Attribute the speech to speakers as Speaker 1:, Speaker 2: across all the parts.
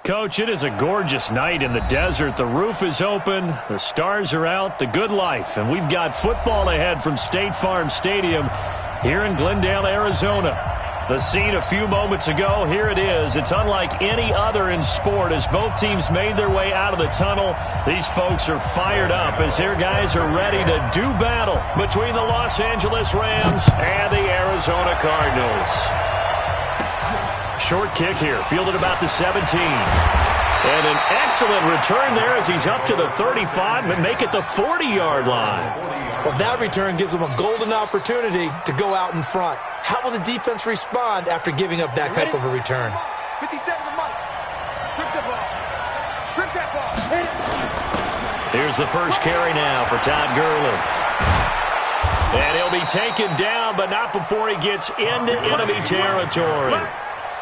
Speaker 1: Coach, it is a gorgeous night in the desert. The roof is open, the stars are out, the good life, and we've got football ahead from State Farm Stadium here in Glendale, Arizona. The scene a few moments ago, here it is. It's unlike any other in sport as both teams made their way out of the tunnel. These folks are fired up as their guys are ready to do battle between the Los Angeles Rams and the Arizona Cardinals. Short kick here, fielded about the 17. And an excellent return there as he's up to the 35 and make it the 40-yard line.
Speaker 2: Well, that return gives them a golden opportunity to go out in front. How will the defense respond after giving up that type of a return?
Speaker 3: 57 the mark. Strip that ball. Strip that ball.
Speaker 1: Here's the first carry now for Todd Gurley. And he'll be taken down, but not before he gets into enemy territory.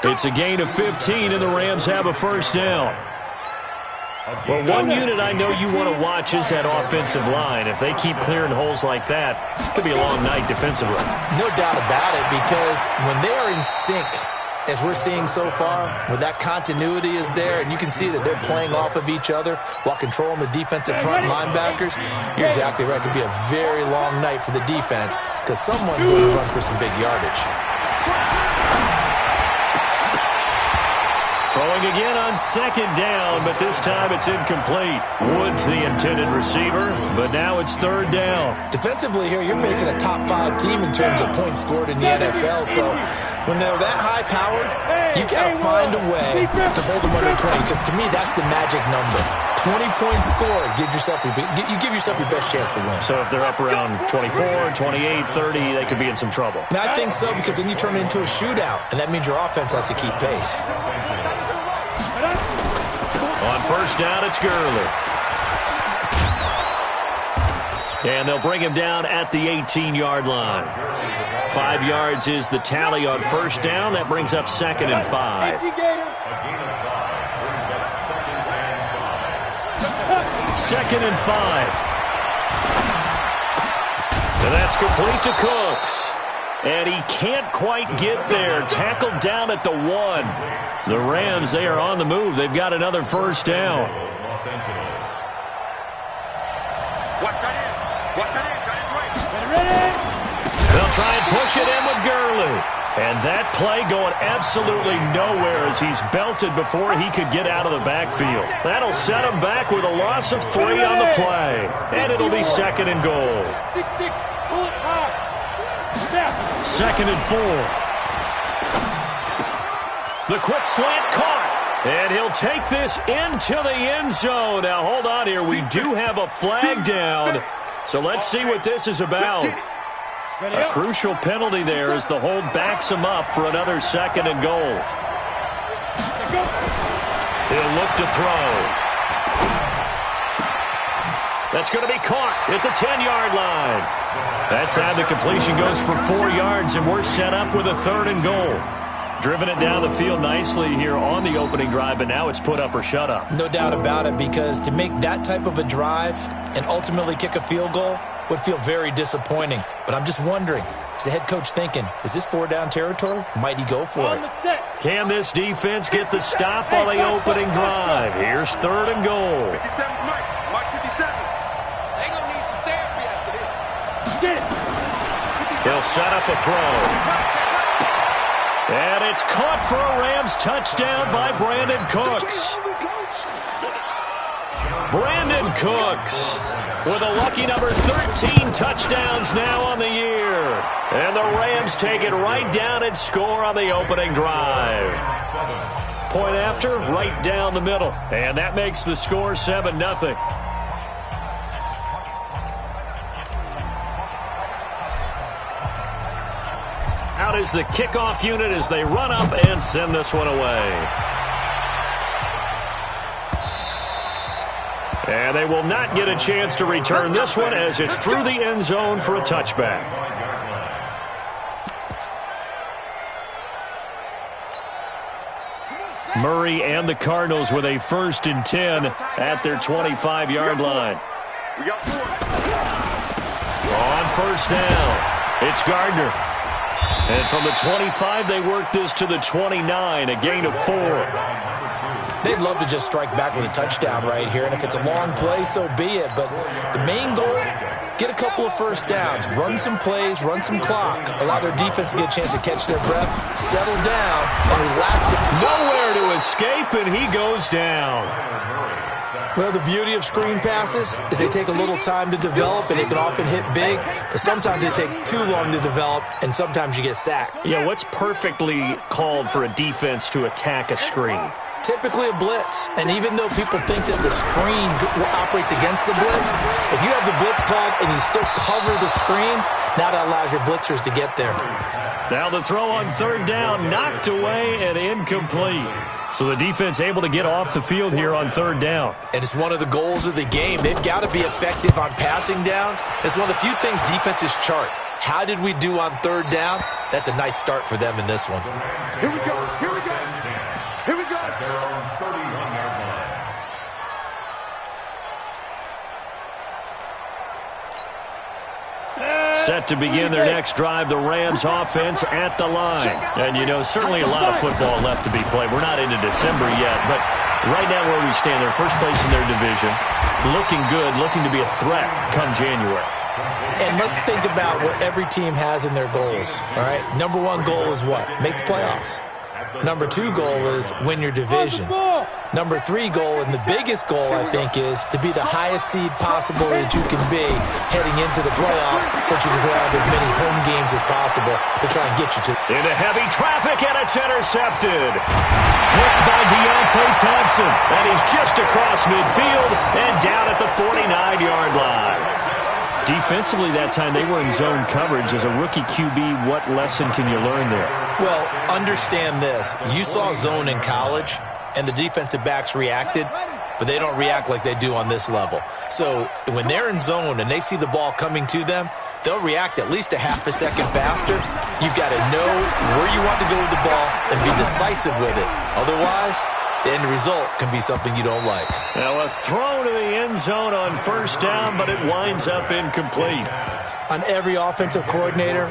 Speaker 1: It's a gain of 15, and the Rams have a first down. Well, one unit I know you want to watch is that offensive line. If they keep clearing holes like that, it could be a long night defensively.
Speaker 2: No doubt about it, because when they are in sync, as we're seeing so far, when that continuity is there, and you can see that they're playing off of each other while controlling the defensive front linebackers, you're exactly right. It could be a very long night for the defense because someone's going to run for some big yardage.
Speaker 1: Throwing again on second down, but this time it's incomplete. Wood's the intended receiver, but now it's third down.
Speaker 2: Defensively here, you're facing a top-5 team in terms of points scored in the NFL, so when they're that high-powered, you got to find a way to hold them under 20, because to me, that's the magic number. 20-point score, you give yourself your best chance to win.
Speaker 1: So if they're up around 24, 28, 30, they could be in some trouble.
Speaker 2: And I think so, because then you turn it into a shootout, and that means your offense has to keep pace.
Speaker 1: On first down, it's Gurley. And they'll bring him down at the 18-yard line. 5 yards is the tally on first down. That brings up second and 5. Second and 5. And that's complete to Cooks. And he can't quite get there. Tackled down at the 1. The Rams, they are on the move. They've got another first down.
Speaker 3: Watch that in. Watch that in.
Speaker 1: They'll try and push it in with Gurley. And that play going absolutely nowhere as he's belted before he could get out of the backfield. That'll set him back with a loss of 3 on the play. And it'll be second and goal. Second and 4. The quick slant caught. And he'll take this into the end zone. Now, hold on here. We do have a flag down. So let's see what this is about. A crucial penalty there as the hold backs him up for another second and goal. He'll look to throw. That's going to be caught at the 10-yard line. That time the completion goes for 4 yards, and we're set up with a third and goal. Driven it down the field nicely here on the opening drive, but now it's put up or shut up.
Speaker 2: No doubt about it, because to make that type of a drive and ultimately kick a field goal would feel very disappointing. But I'm just wondering, is the head coach thinking, is this 4-down territory? Might he go for it?
Speaker 1: Can this defense get the stop on the opening drive? Here's third and goal.
Speaker 3: 57 Mike. Mike 57. They gonna need some therapy after this. Get it.
Speaker 1: He'll set up a throw. And it's caught for a Rams touchdown by Brandon Cooks. Brandon Cooks with a lucky number 13 touchdowns now on the year. And the Rams take it right down and score on the opening drive. Point after, right down the middle. And that makes the score 7-0. Out is the kickoff unit as they run up and send this one away. And they will not get a chance to return this one as it's through the end zone for a touchback. Murray and the Cardinals with a 1st and 10 at their 25-yard line. On first down, it's Gardner. And from the 25, they work this to the 29, a gain of 4.
Speaker 2: They'd love to just strike back with a touchdown right here, and if it's a long play, so be it. But the main goal, get a couple of first downs, run some plays, run some clock, allow their defense to get a chance to catch their breath, settle down, and relax it.
Speaker 1: Nowhere to escape, and he goes down.
Speaker 2: Well, the beauty of screen passes is they take a little time to develop, and they can often hit big, but sometimes they take too long to develop, and sometimes you get sacked.
Speaker 1: Yeah, what's perfectly called for a defense to attack a screen?
Speaker 2: Typically a blitz, and even though people think that the screen operates against the blitz, if you have the blitz called and you still cover the screen, now that allows your blitzers to get there.
Speaker 1: Now the throw on third down, knocked away and incomplete. So the defense able to get off the field here on third down.
Speaker 2: And it's one of the goals of the game. They've got to be effective on passing downs. It's one of the few things defenses chart. How did we do on third down? That's a nice start for them in this one.
Speaker 3: Here we go. Here we go. Here we go.
Speaker 1: Set to begin their next drive, the Rams offense at the line. And, you know, certainly a lot of football left to be played. We're not into December yet, but right now where we stand, they're first place in their division, looking good, looking to be a threat come January.
Speaker 2: And let's think about what every team has in their goals, all right? Number one goal is what? Make the playoffs. Number two goal is win your division. Number three goal, and the biggest goal, I think, is to be the highest seed possible that you can be heading into the playoffs so that you can have as many home games as possible to try and get you to.
Speaker 1: Into heavy traffic, and it's intercepted. Picked by Deontay Thompson. And he's just across midfield and down at the 49-yard line. Defensively that time, they were in zone coverage. As a rookie QB, what lesson can you learn there?
Speaker 2: Well, understand this. You saw zone in college, and the defensive backs reacted, but they don't react like they do on this level. So when they're in zone and they see the ball coming to them, they'll react at least a half a second faster. You've got to know where you want to go with the ball and be decisive with it. Otherwise, the end result can be something you don't like.
Speaker 1: Now a throw to the end zone on first down, but it winds up incomplete.
Speaker 2: On every offensive coordinator,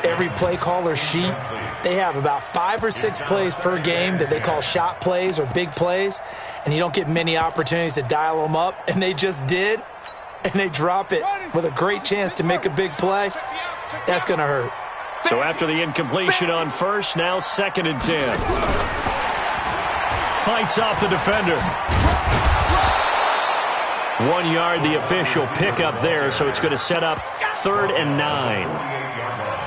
Speaker 2: every play caller sheet, they have about 5 or 6 plays per game that they call shot plays or big plays, and you don't get many opportunities to dial them up, and they just did, and they drop it with a great chance to make a big play. That's going to hurt.
Speaker 1: So after the incompletion on first, now 2nd and 10. Fights off the defender. 1 yard, the official pickup there, so it's going to set up 3rd and 9.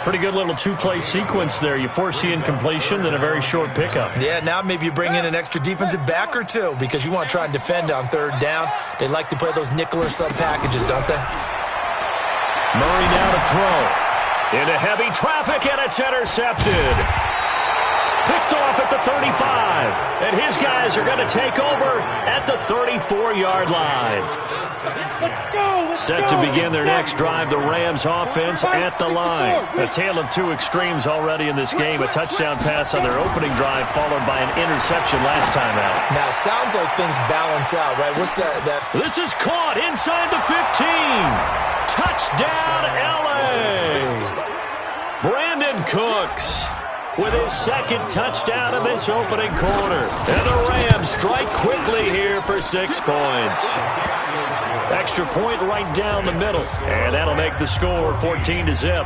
Speaker 1: Pretty good little two-play sequence there. You force the incompletion, then a very short pickup.
Speaker 2: Yeah, now maybe you bring in an extra defensive back or two because you want to try and defend on 3rd down. They like to play those nickel or sub packages, don't they?
Speaker 1: Murray now to throw. Into heavy traffic, and it's intercepted. Picked off at the 35, and his guys are going to take over at the 34-yard line. Set to begin their next drive, the Rams offense at the line. A tale of two extremes already in this game. A touchdown pass on their opening drive followed by an interception last time out.
Speaker 2: Now, it sounds like things balance out, right? What's that?
Speaker 1: This is caught inside the 15. Touchdown, L.A. Brandon Cooks with his 2nd touchdown of this opening quarter. And the Rams strike quickly here for 6 points. Extra point right down the middle. And that'll make the score 14-0.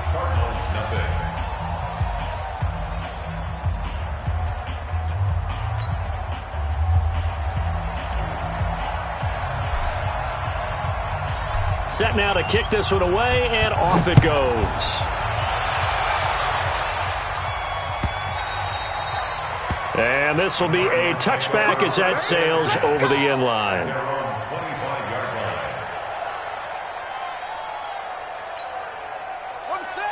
Speaker 1: Set now to kick this one away, and off it goes. And this will be a touchback as that sails over the end line.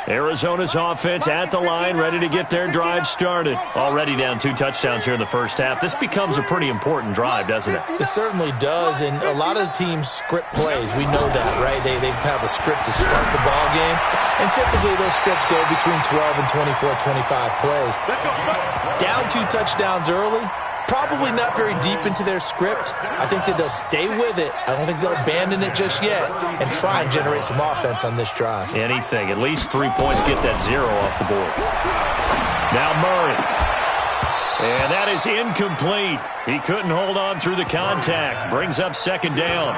Speaker 1: Arizona's offense at the line, ready to get their drive started. Already down 2 touchdowns here in the first half. This becomes a pretty important drive, doesn't it?
Speaker 2: It certainly does, and a lot of the teams script plays. We know that, right? They have a script to start the ball game, and typically those scripts go between 12 and 24, 25 plays. Down 2 touchdowns early, probably not very deep into their script. I think that they'll stay with it. I don't think they'll abandon it just yet and try and generate some offense on this drive.
Speaker 1: Anything. At least 3 points, get that 0 off the board. Now Murray. And that is incomplete. He couldn't hold on through the contact. Brings up second down.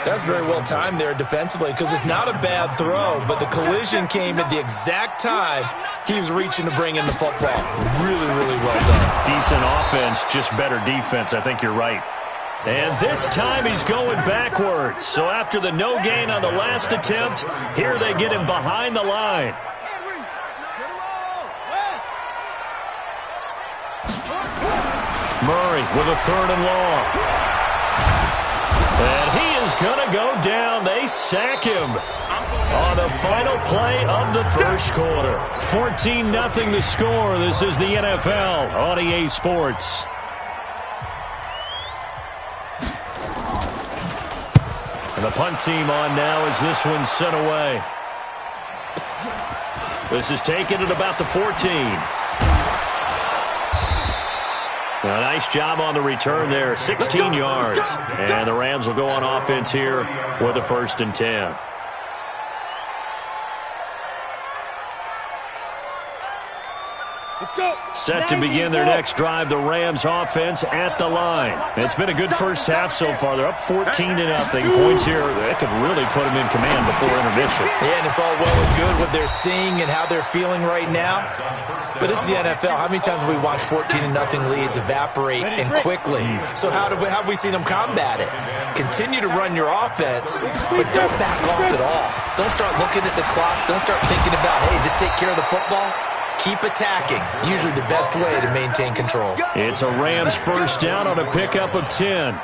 Speaker 2: That's very well timed there defensively because it's not a bad throw, but the collision came at the exact time he was reaching to bring in the football. Really, really well done.
Speaker 1: Decent offense, just better defense. I think you're right. And this time he's going backwards. So after the no gain on the last attempt, here they get him behind the line. Murray with a 3rd and long. And he is going to go down. They sack him on the final play of the first quarter. 14-0 the score. This is the NFL on EA Sports. And the punt team on now as this one's sent away. This is taken at about the 14. A nice job on the return there, 16 yards. And the Rams will go on offense here with a 1st and 10. Set to begin their next drive, the Rams offense at the line. It's been a good first half so far. They're up 14-0. Points here that could really put them in command before intermission.
Speaker 2: Yeah, and it's all well and good what they're seeing and how they're feeling right now. But this is the NFL. How many times have we watched 14-0 leads evaporate and quickly? So how have we seen them combat it? Continue to run your offense, but don't back off at all. Don't start looking at the clock. Don't start thinking about, hey, just take care of the football. Keep attacking. Usually the best way to maintain control.
Speaker 1: It's a Rams 1st down on a pickup of 10.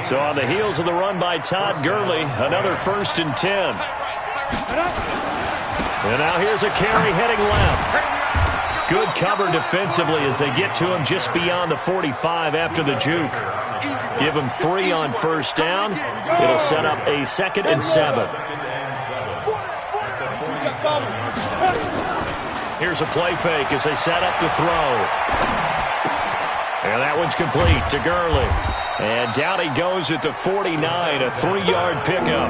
Speaker 1: So on the heels of the run by Todd Gurley, another 1st and 10. And now here's a carry heading left. Good cover defensively as they get to him just beyond the 45 after the juke. Give him 3 on 1st down. It'll set up a 2nd and 7. Here's a play fake as they set up to throw. And that one's complete to Gurley. And down he goes at the 49, a 3-yard pickup.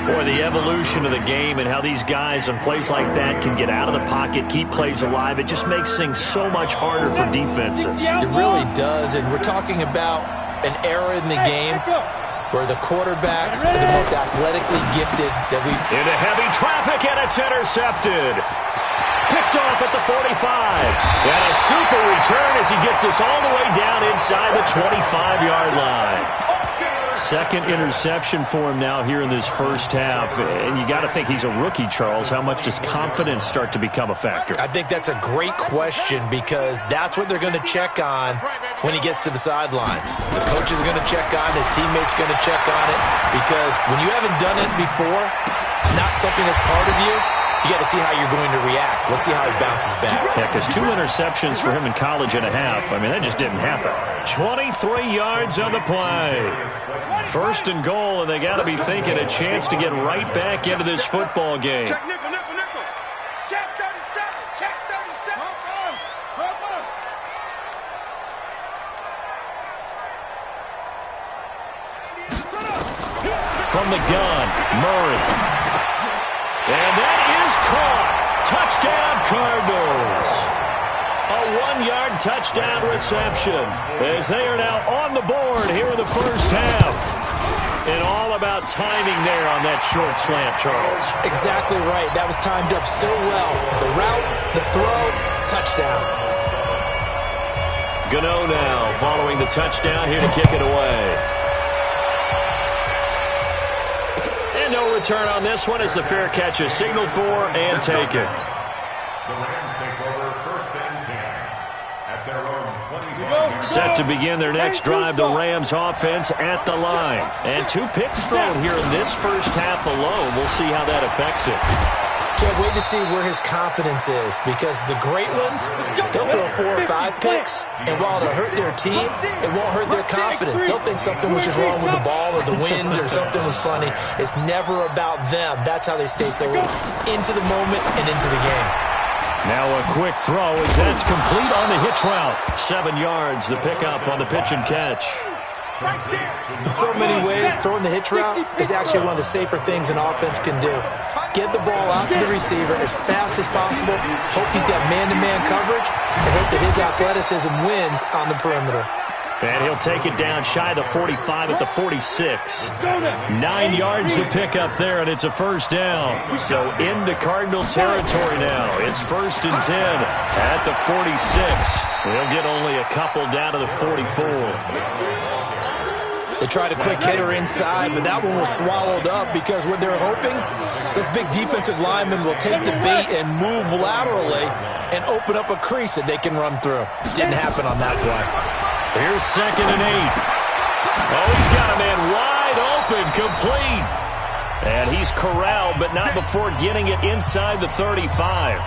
Speaker 1: Boy, the evolution of the game and how these guys in plays like that can get out of the pocket, keep plays alive, it just makes things so much harder for defenses.
Speaker 2: It really does, and we're talking about an era in the game where the quarterbacks are the most athletically gifted that we've...
Speaker 1: Into heavy traffic, and it's intercepted. Picked off at the 45. And a super return as he gets us all the way down inside the 25-yard line. 2nd interception for him now here in this first half. And you got to think he's a rookie, Charles. How much does confidence start to become a factor?
Speaker 2: I think that's a great question because that's what they're going to check on when he gets to the sidelines. The coach is going to check on, his teammates going to check on it because when you haven't done it before, it's not something that's part of you. You got to see how you're going to react. Let's see how he bounces back.
Speaker 1: Yeah, because 2 interceptions for him in college and a half. I mean, that just didn't happen. 23 yards on the play. 1st and goal, and they got to be thinking a chance to get right back into this football game.
Speaker 3: Check nickel, nickel, nickel. Check 37. Check 37.
Speaker 1: From the gun, Murray. And that is caught. Touchdown, Cardinals. A 1-yard touchdown reception as they are now on the board here in the first half. And all about timing there on that short slant, Charles.
Speaker 2: Exactly right. That was timed up so well. The route, the throw, touchdown.
Speaker 1: Gano now following the touchdown here to kick it away. No return on this one as the fair catch is signaled for and taken.
Speaker 4: The Rams take over 1st and 10 at their own 25.
Speaker 1: Set to begin their next drive, the Rams offense at the line. And 2 picks thrown here in this first half alone. We'll see how that affects it.
Speaker 2: Can't wait to see where his confidence is because the great ones, they'll throw 4 or 5 picks, and while it'll hurt their team, it won't hurt their confidence. They'll think something was just wrong with the ball or the wind or something was funny. It's never about them. That's how they stay so into the moment and into the game.
Speaker 1: Now a quick throw as that's complete on the hitch route. 7 yards, the pickup on the pitch and catch.
Speaker 2: In so many ways, throwing the hitch route is actually one of the safer things an offense can do. get the ball out to the receiver as fast as possible, hope he's got man-to-man coverage, and hope that his athleticism wins on the perimeter.
Speaker 1: And he'll take it down shy of the 45 at the 46. 9 yards to pick up there, and it's a first down. So into Cardinal territory now. It's 1st and 10 at the 46. They'll get only a couple down to the 44.
Speaker 2: They tried a quick hitter inside, but that one was swallowed up because what they're hoping, this big defensive lineman will take the bait and move laterally and open up a crease that they can run through. Didn't happen on that play.
Speaker 1: Here's 2nd and 8. Oh, he's got a man wide open, complete. And he's corralled, but not before getting it inside the 35.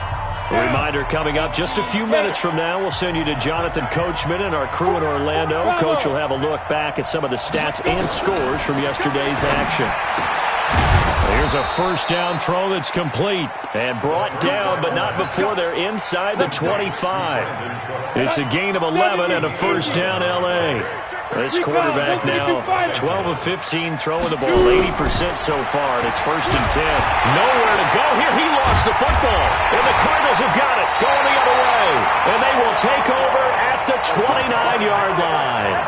Speaker 1: A reminder coming up just a few minutes from now. We'll send you to Jonathan Coachman and our crew in Orlando. Coach will have a look back at some of the stats and scores from yesterday's action. Here's a first down throw that's complete and brought down, but not before they're inside the 25. It's a gain of 11 and a first down L.A. This quarterback now 12 of 15 throwing the ball, 80% so far, and it's 1st and 10. Nowhere to go here. He lost the football, and the Cardinals have got it going the other way, and they will take over at the 29-yard line.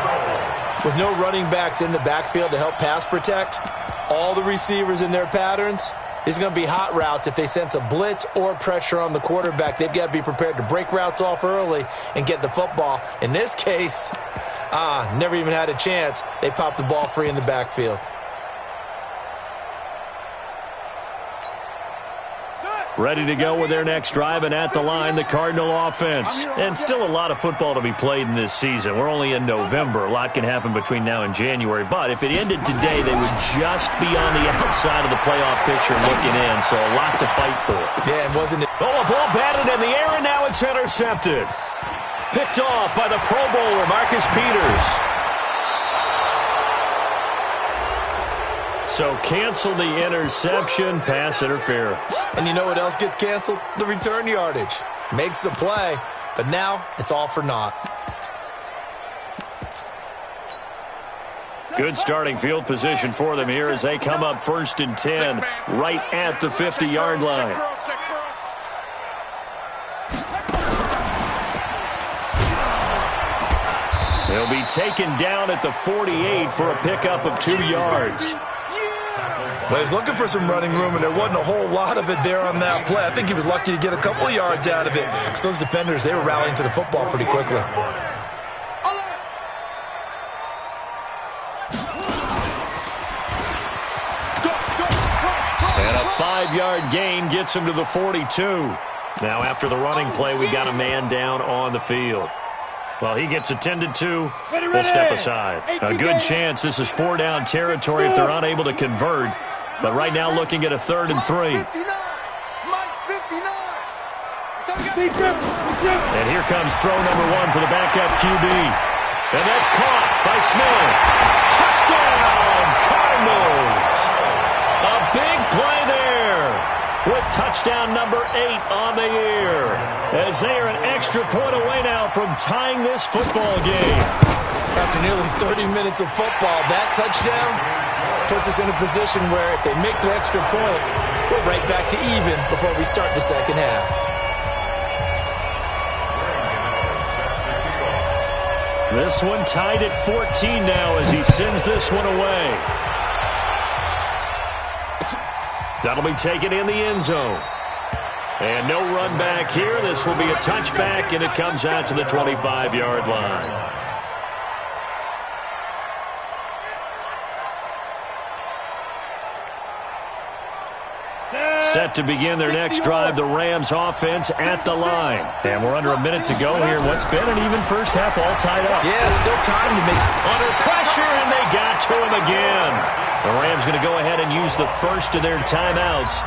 Speaker 2: With no running backs in the backfield to help pass protect, all the receivers in their patterns, it's going to be hot routes if they sense a blitz or pressure on the quarterback. They've got to be prepared to break routes off early and get the football. In this case, never even had a chance. They popped the ball free in the backfield.
Speaker 1: Ready to go with their next drive, and at the line, the Cardinal offense. And still a lot of football to be played in this season. We're only in November. A lot can happen between now and January. But if it ended today, they would just be on the outside of the playoff picture looking in. So a lot to fight for.
Speaker 2: Yeah, and wasn't it?
Speaker 1: Oh, a ball batted in the air, and now it's intercepted. Picked off by the Pro Bowler, Marcus Peters. So cancel the interception, pass interference.
Speaker 2: And you know what else gets canceled? The return yardage. Makes the play, but now it's all for naught.
Speaker 1: Good starting field position for them here as they come up 1st and 10 right at the 50-yard line. They'll be taken down at the 48 for a pickup of 2 yards.
Speaker 2: Well, he was looking for some running room, and there wasn't a whole lot of it there on that play. I think he was lucky to get a couple of yards out of it. Because those defenders, they were rallying to the football pretty quickly.
Speaker 1: And a 5-yard gain gets him to the 42. Now, after the running play, we got a man down on the field. Well, he gets attended to. We'll step aside. A good chance this is 4-down territory if they're unable to convert. But right now looking at a 3rd and 3. And here comes throw number 1 for the backup QB. And that's caught by Smith. Touchdown, Cardinals. A big play there with touchdown number 8 on the year. As they are an extra point away now from tying this football game.
Speaker 2: After nearly 30 minutes of football, that touchdown puts us in a position where if they make the extra point, we're right back to even before we start the second half.
Speaker 1: This one tied at 14 now as he sends this one away. That'll be taken in the end zone. And no run back here. This will be a touchback, and it comes out to the 25-yard line. Set to begin their next drive, the Rams offense at the line. And we're under a minute to go here. What's been an even first half all tied up.
Speaker 2: Yeah, still time to make...
Speaker 1: Under pressure, and they got to him again. The Rams going to go ahead and use the first of their timeouts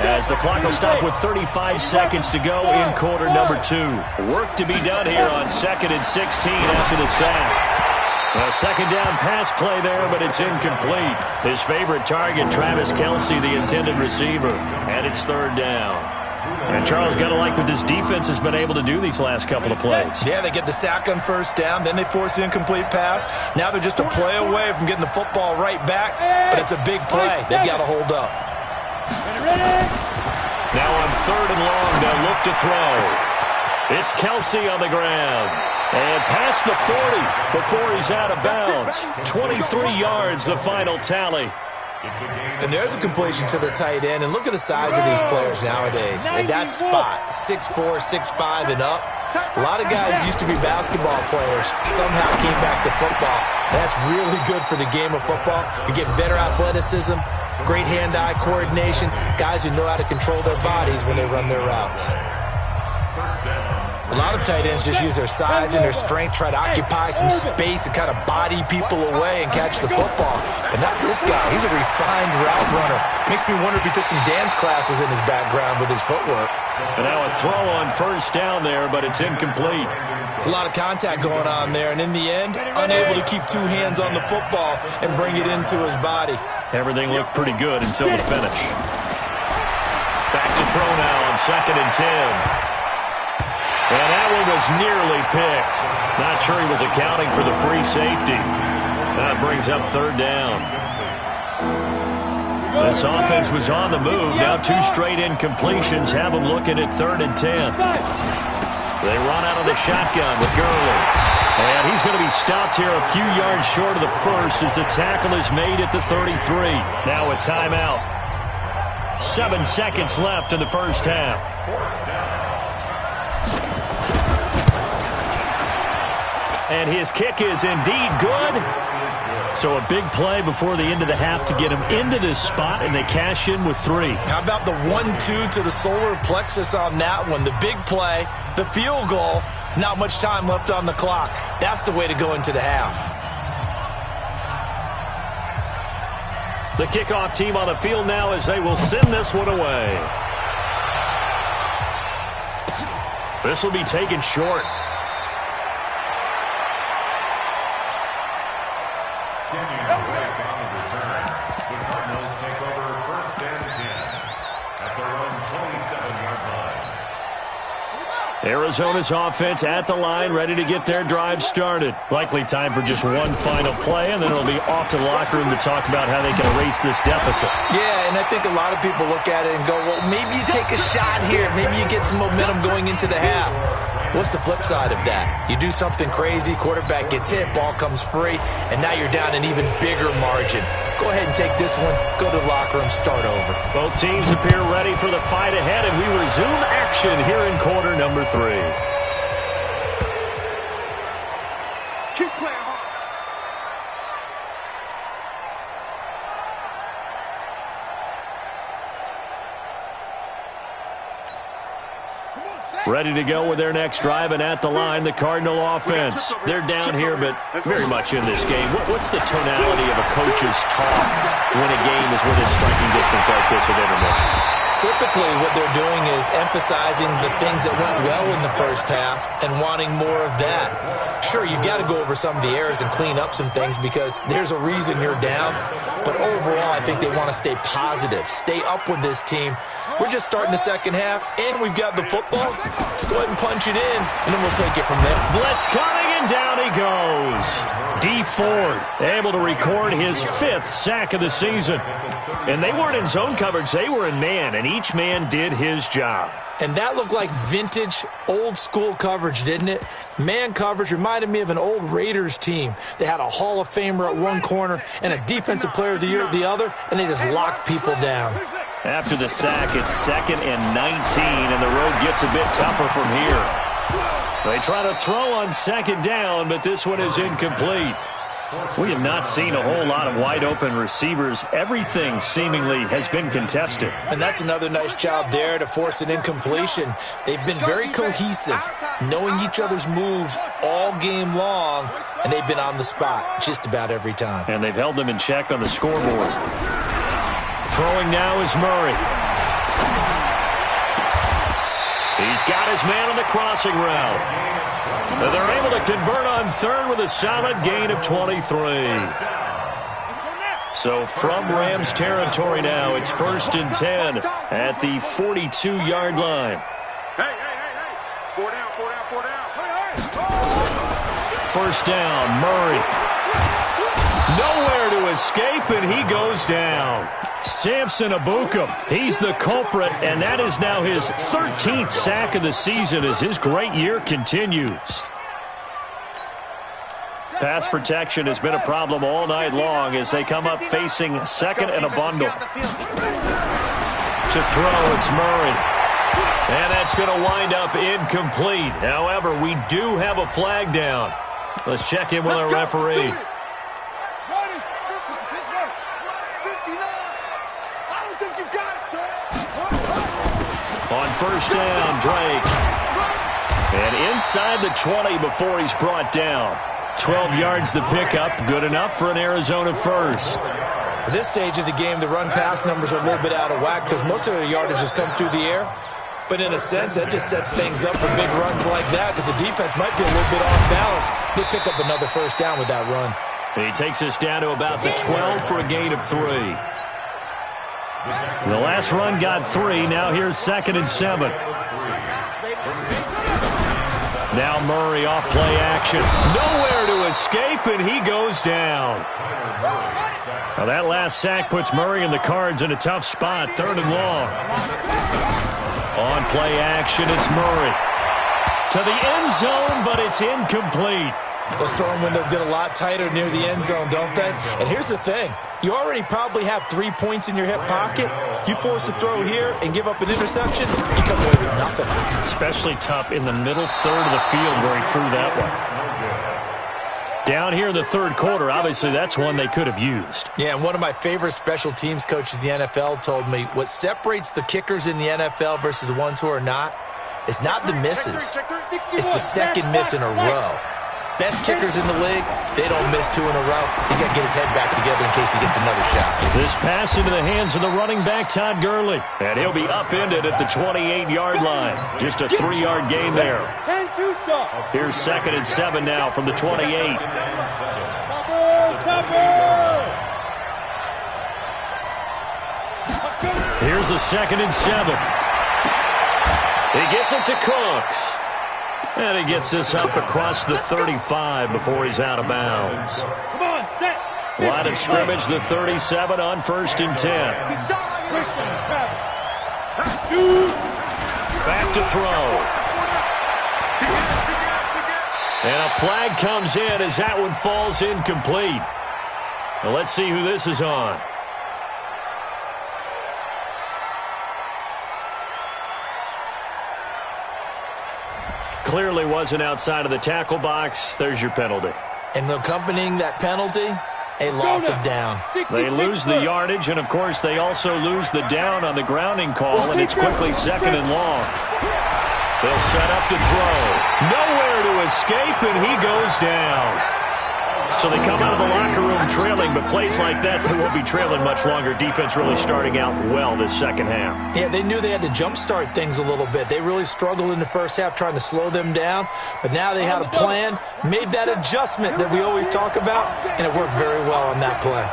Speaker 1: as the clock will stop with 35 seconds to go in quarter number 2. Work to be done here on 2nd and 16 after the sack. A second down pass play there, but it's incomplete. His favorite target, Travis Kelce, the intended receiver. And it's 3rd down. And Charles, got to like what this defense has been able to do these last couple of plays.
Speaker 2: Yeah, they get the sack on 1st down, then they force the incomplete pass. Now they're just a play away from getting the football right back, but it's a big play. They've got to hold up.
Speaker 1: Now on 3rd and long, they'll look to throw. It's Kelsey on the ground. And past the 40 before he's out of bounds. 23 yards, the final tally.
Speaker 2: And there's a completion to the tight end. And look at the size of these players nowadays. At that spot, 6'4", 6'5", and up. A lot of guys used to be basketball players, somehow came back to football. That's really good for the game of football. You're getting better athleticism, great hand-eye coordination, guys who know how to control their bodies when they run their routes. A lot of tight ends just use their size and their strength, try to occupy some space and kind of body people away and catch the football. But not this guy. He's a refined route runner. Makes me wonder if he took some dance classes in his background with his footwork.
Speaker 1: And now a throw on 1st down there, but it's incomplete.
Speaker 2: It's a lot of contact going on there, and in the end, unable to keep 2 hands on the football and bring it into his body.
Speaker 1: Everything looked pretty good until the finish. Back to throw now on 2nd and 10. And that one was nearly picked. Not sure he was accounting for the free safety. That brings up 3rd down. This offense was on the move. Now 2 straight incompletions have them looking at 3rd and 10. They run out of the shotgun with Gurley. And he's going to be stopped here a few yards short of the first as the tackle is made at the 33. Now a timeout. 7 seconds left in the first half. And his kick is indeed good. So a big play before the end of the half to get him into this spot, and they cash in with 3.
Speaker 2: How about the 1-2 to the solar plexus on that one? The big play, the field goal, not much time left on the clock. That's the way to go into the half.
Speaker 1: The kickoff team on the field now as they will send this one away. This will be taken short. Arizona's offense at the line, ready to get their drive started. Likely time for just one final play, and then it'll be off to the locker room to talk about how they can erase this deficit.
Speaker 2: Yeah, and I think a lot of people look at it and go, well, maybe you take a shot here. Maybe you get some momentum going into the half. What's the flip side of that? You do something crazy, quarterback gets hit, ball comes free, and now you're down an even bigger margin. Go ahead and take this one, go to the locker room, start over.
Speaker 1: Both teams appear ready for the fight ahead, and we resume action here in quarter number 3.
Speaker 3: Keep playing hard.
Speaker 1: Ready to go with their next drive, and at the line, the Cardinal offense. They're down here, but very much in this game. What's the tonality of a coach's talk when a game is within striking distance like this at intermission?
Speaker 2: Typically, what they're doing is emphasizing the things that went well in the first half and wanting more of that. Sure, you've got to go over some of the errors and clean up some things because there's a reason you're down. But overall, I think they want to stay positive, stay up with this team. We're just starting the second half, and we've got the football. Let's go ahead and punch it in, and then we'll take it from there.
Speaker 1: Blitz coming, and down he goes. D. Ford able to record his 5th sack of the season. And they weren't in zone coverage. They were in man, and each man did his job.
Speaker 2: And that looked like vintage, old-school coverage, didn't it? Man coverage reminded me of an old Raiders team. They had a Hall of Famer at one corner and a Defensive Player of the Year at the other, and they just locked people down.
Speaker 1: After the sack, it's 2nd and 19, and the road gets a bit tougher from here. They try to throw on 2nd down, but this one is incomplete. We have not seen a whole lot of wide-open receivers. Everything seemingly has been contested.
Speaker 2: And that's another nice job there to force an incompletion. They've been very cohesive, knowing each other's moves all game long, and they've been on the spot just about every time.
Speaker 1: And they've held them in check on the scoreboard. Throwing now is Murray. He's got his man on the crossing route. They're able to convert on 3rd with a solid gain of 23. So from Rams territory now, it's 1st and 10 at the 42-yard line.
Speaker 3: Hey. 4 down.
Speaker 1: 1st down, Murray. Nowhere to escape, and he goes down. Samson Ebukam, he's the culprit, and that is now his 13th sack of the season as his great year continues. Pass protection has been a problem all night long as they come up facing second and a bundle. To throw, it's Murray. And that's going to wind up incomplete. However, we do have a flag down. Let's check in with our referee. On first down, Drake. And inside the 20 before he's brought down. 12 yards the pickup, good enough for an Arizona first.
Speaker 2: At this stage of the game, the run-pass numbers are a little bit out of whack because most of the yardage has come through the air. But in a sense, that just sets things up for big runs like that because the defense might be a little bit off balance. They pick up another first down with that run.
Speaker 1: He takes us down to about the 12 for a gain of 3. The last run got 3. Now here's 2nd and 7. Now Murray off play action. Nowhere to escape, and he goes down. Now that last sack puts Murray and the Cards in a tough spot. 3rd and long. On play action, it's Murray. To the end zone, but it's incomplete.
Speaker 2: Those throwing windows get a lot tighter near the end zone, don't they? And here's the thing. You already probably have 3 points in your hip pocket. You force a throw here and give up an interception, you come away with nothing.
Speaker 1: Especially tough in the middle third of the field where he threw that one. Down here in the 3rd quarter, obviously that's one they could have used.
Speaker 2: Yeah, and one of my favorite special teams coaches in the NFL told me what separates the kickers in the NFL versus the ones who are not is not the misses. It's the second miss in a row. Best kickers in the league, they don't miss 2 in a row. He's got to get his head back together in case he gets another shot.
Speaker 1: This pass into the hands of the running back, Todd Gurley. And he'll be upended at the 28-yard line. Just a 3-yard gain there. Here's 2nd and 7 now from the 28. Here's a 2nd and 7. He gets it to Cooks. And he gets this up across the 35 before he's out of bounds. Line of scrimmage, the 37 on 1st and 10. Back to throw. And a flag comes in as that one falls incomplete. Well, let's see who this is on. Clearly wasn't outside of the tackle box. There's your penalty.
Speaker 2: And accompanying that penalty, a loss of down.
Speaker 1: They lose the yardage, and, of course, they also lose the down on the grounding call, and it's quickly 2nd and long. They'll set up to throw. Nowhere to escape, and he goes down. So they come out of the locker room trailing, but plays like that, they won't be trailing much longer. Defense really starting out well this second half.
Speaker 2: Yeah, they knew they had to jumpstart things a little bit. They really struggled in the first half trying to slow them down, but now they had a plan, made that adjustment that we always talk about, and it worked very well on that play.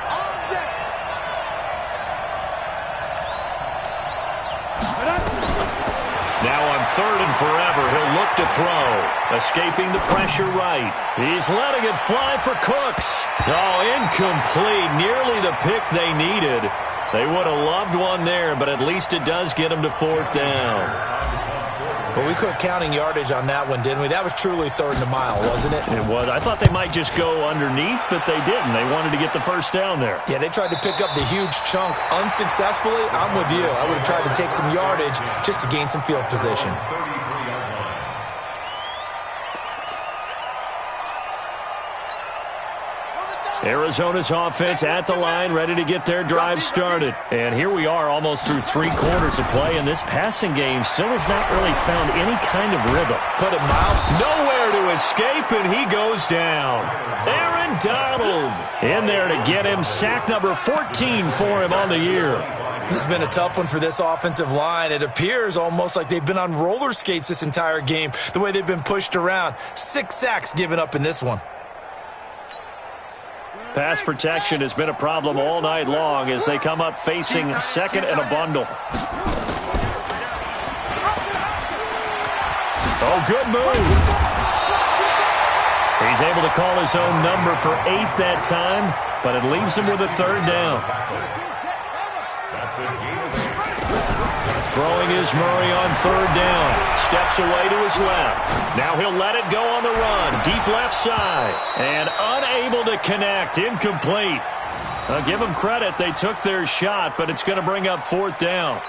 Speaker 1: Now on 3rd and forever, he'll look to throw. Escaping the pressure right. He's letting it fly for Cooks. Oh, incomplete. Nearly the pick they needed. They would have loved one there, but at least it does get them to 4th down.
Speaker 2: Well, we quit counting yardage on that one, didn't we? That was truly 3rd and a mile, wasn't it?
Speaker 1: It was. I thought they might just go underneath, but they didn't. They wanted to get the first down there.
Speaker 2: Yeah, they tried to pick up the huge chunk unsuccessfully. I'm with you. I would have tried to take some yardage just to gain some field position.
Speaker 1: Arizona's offense at the line, ready to get their drive started. And here we are almost through 3 quarters of play, and this passing game still has not really found any kind of rhythm.
Speaker 2: Put it mild.
Speaker 1: Nowhere to escape, and he goes down. Aaron Donald in there to get him. Sack number 14 for him on the year.
Speaker 2: This has been a tough one for this offensive line. It appears almost like they've been on roller skates this entire game, the way they've been pushed around. 6 sacks given up in this one.
Speaker 1: Pass protection has been a problem all night long as they come up facing second and a bundle. Oh, good move. He's able to call his own number for 8 that time, but it leaves him with a 3rd down. Throwing is Murray on 3rd down. Steps away to his left. Now he'll let it go on the run. Deep left side. And unable to connect. Incomplete. I'll give them credit. They took their shot, but it's going to bring up 4th down.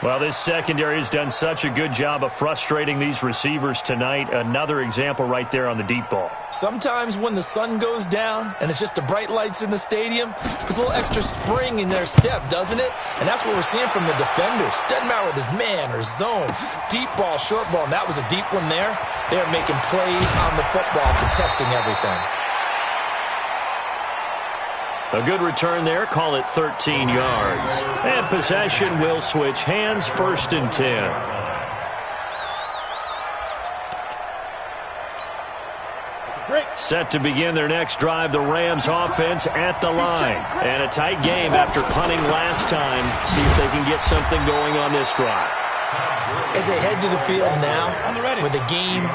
Speaker 1: Well, this secondary has done such a good job of frustrating these receivers tonight. Another example right there on the deep ball.
Speaker 2: Sometimes when the sun goes down and it's just the bright lights in the stadium, puts a little extra spring in their step, doesn't it? And that's what we're seeing from the defenders. Doesn't matter whether it's man or zone, deep ball, short ball, and that was a deep one there. They're making plays on the football, contesting everything.
Speaker 1: A good return there. Call it 13 yards. And possession will switch hands. 1st and 10. Set to begin their next drive. The Rams offense at the line. And a tight game after punting last time. See if they can get something going on this drive.
Speaker 2: As they head to the field now, with the game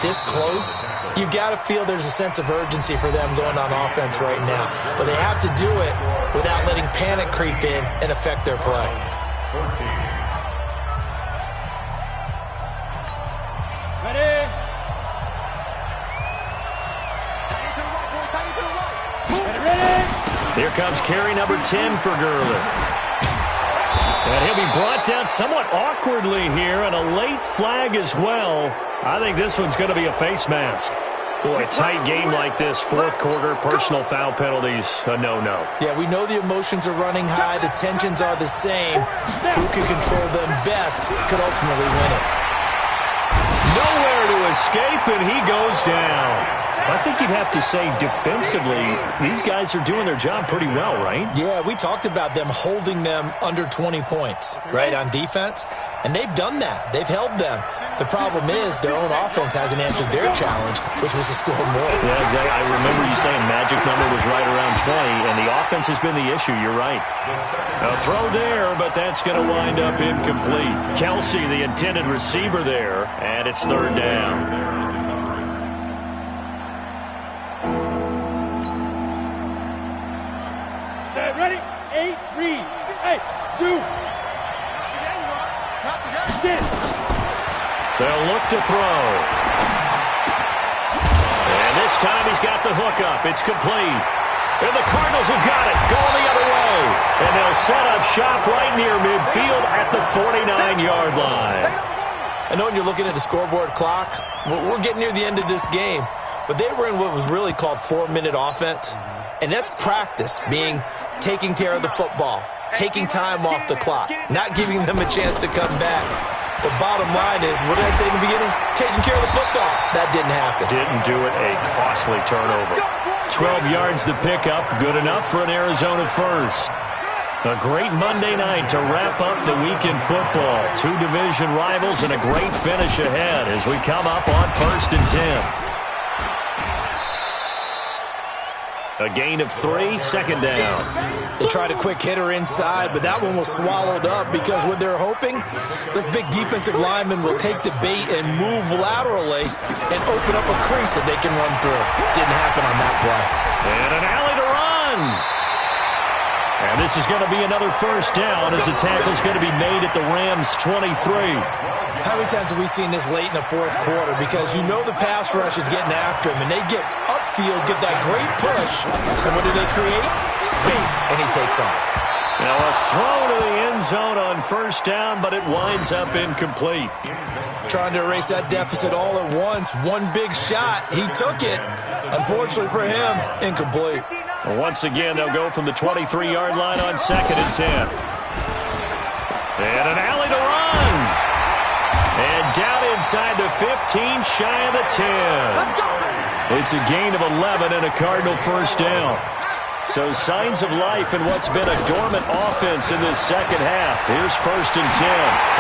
Speaker 2: this close, you've got to feel there's a sense of urgency for them going on offense right now. But they have to do it without letting panic creep in and affect their play.
Speaker 3: Ready? Ready?
Speaker 1: Here comes carry number 10 for Gurley. And he'll be brought down somewhat awkwardly here, and a late flag as well. I think this one's going to be a face mask. Boy, a tight game like this, 4th quarter, personal foul penalties, a no-no.
Speaker 2: Yeah, we know the emotions are running high, the tensions are the same. Who can control them best could ultimately win it.
Speaker 1: Nowhere to escape, and he goes down. I think you'd have to say defensively, these guys are doing their job pretty well, right?
Speaker 2: Yeah, we talked about them holding them under 20 points, right, on defense. And they've done that. They've held them. The problem is their own offense hasn't answered their challenge, which was to score more.
Speaker 1: Yeah, exactly. I remember you saying magic number was right around 20, and the offense has been the issue. You're right. A throw there, but that's going to wind up incomplete. Kelsey, the intended receiver there, and it's 3rd down.
Speaker 3: Ready? 8, read. 8, 2.
Speaker 1: They'll look to throw. And this time he's got the hook up. It's complete. And the Cardinals have got it. Going the other way. And they'll set up shop right near midfield at the 49-yard line.
Speaker 2: I know when you're looking at the scoreboard clock, we're getting near the end of this game. But they were in what was really called 4-minute offense. And that's practice, being taking care of the football, taking time off the clock, not giving them a chance to come back. The bottom line is, what did I say in the beginning? Taking care of the football. That didn't happen.
Speaker 1: Didn't do it. A costly turnover. 12 yards to pick up. Good enough for an Arizona first. A great Monday night to wrap up the weekend football. 2 division rivals and a great finish ahead as we come up on 1st and 10. A gain of 3, 2nd down.
Speaker 2: They tried a quick hitter inside, but that one was swallowed up because what they're hoping, this big defensive lineman will take the bait and move laterally and open up a crease that they can run through. Didn't happen on that play.
Speaker 1: And an alley to run. And this is going to be another 1st down as the tackle is going to be made at the Rams' 23.
Speaker 2: How many times have we seen this late in the 4th quarter? Because you know the pass rush is getting after him, and they get upfield, get that great push, and what do they create? Space, and he takes off.
Speaker 1: Now a throw to the end zone on 1st down, but it winds up incomplete.
Speaker 2: Trying to erase that deficit all at once. One big shot. He took it. Unfortunately for him, incomplete.
Speaker 1: Well, once again, they'll go from the 23-yard line on 2nd and 10. And an alley to run. And down inside the 15, shy of the 10. It's a gain of 11 and a Cardinal 1st down. So signs of life in what's been a dormant offense in this second half. Here's 1st and 10.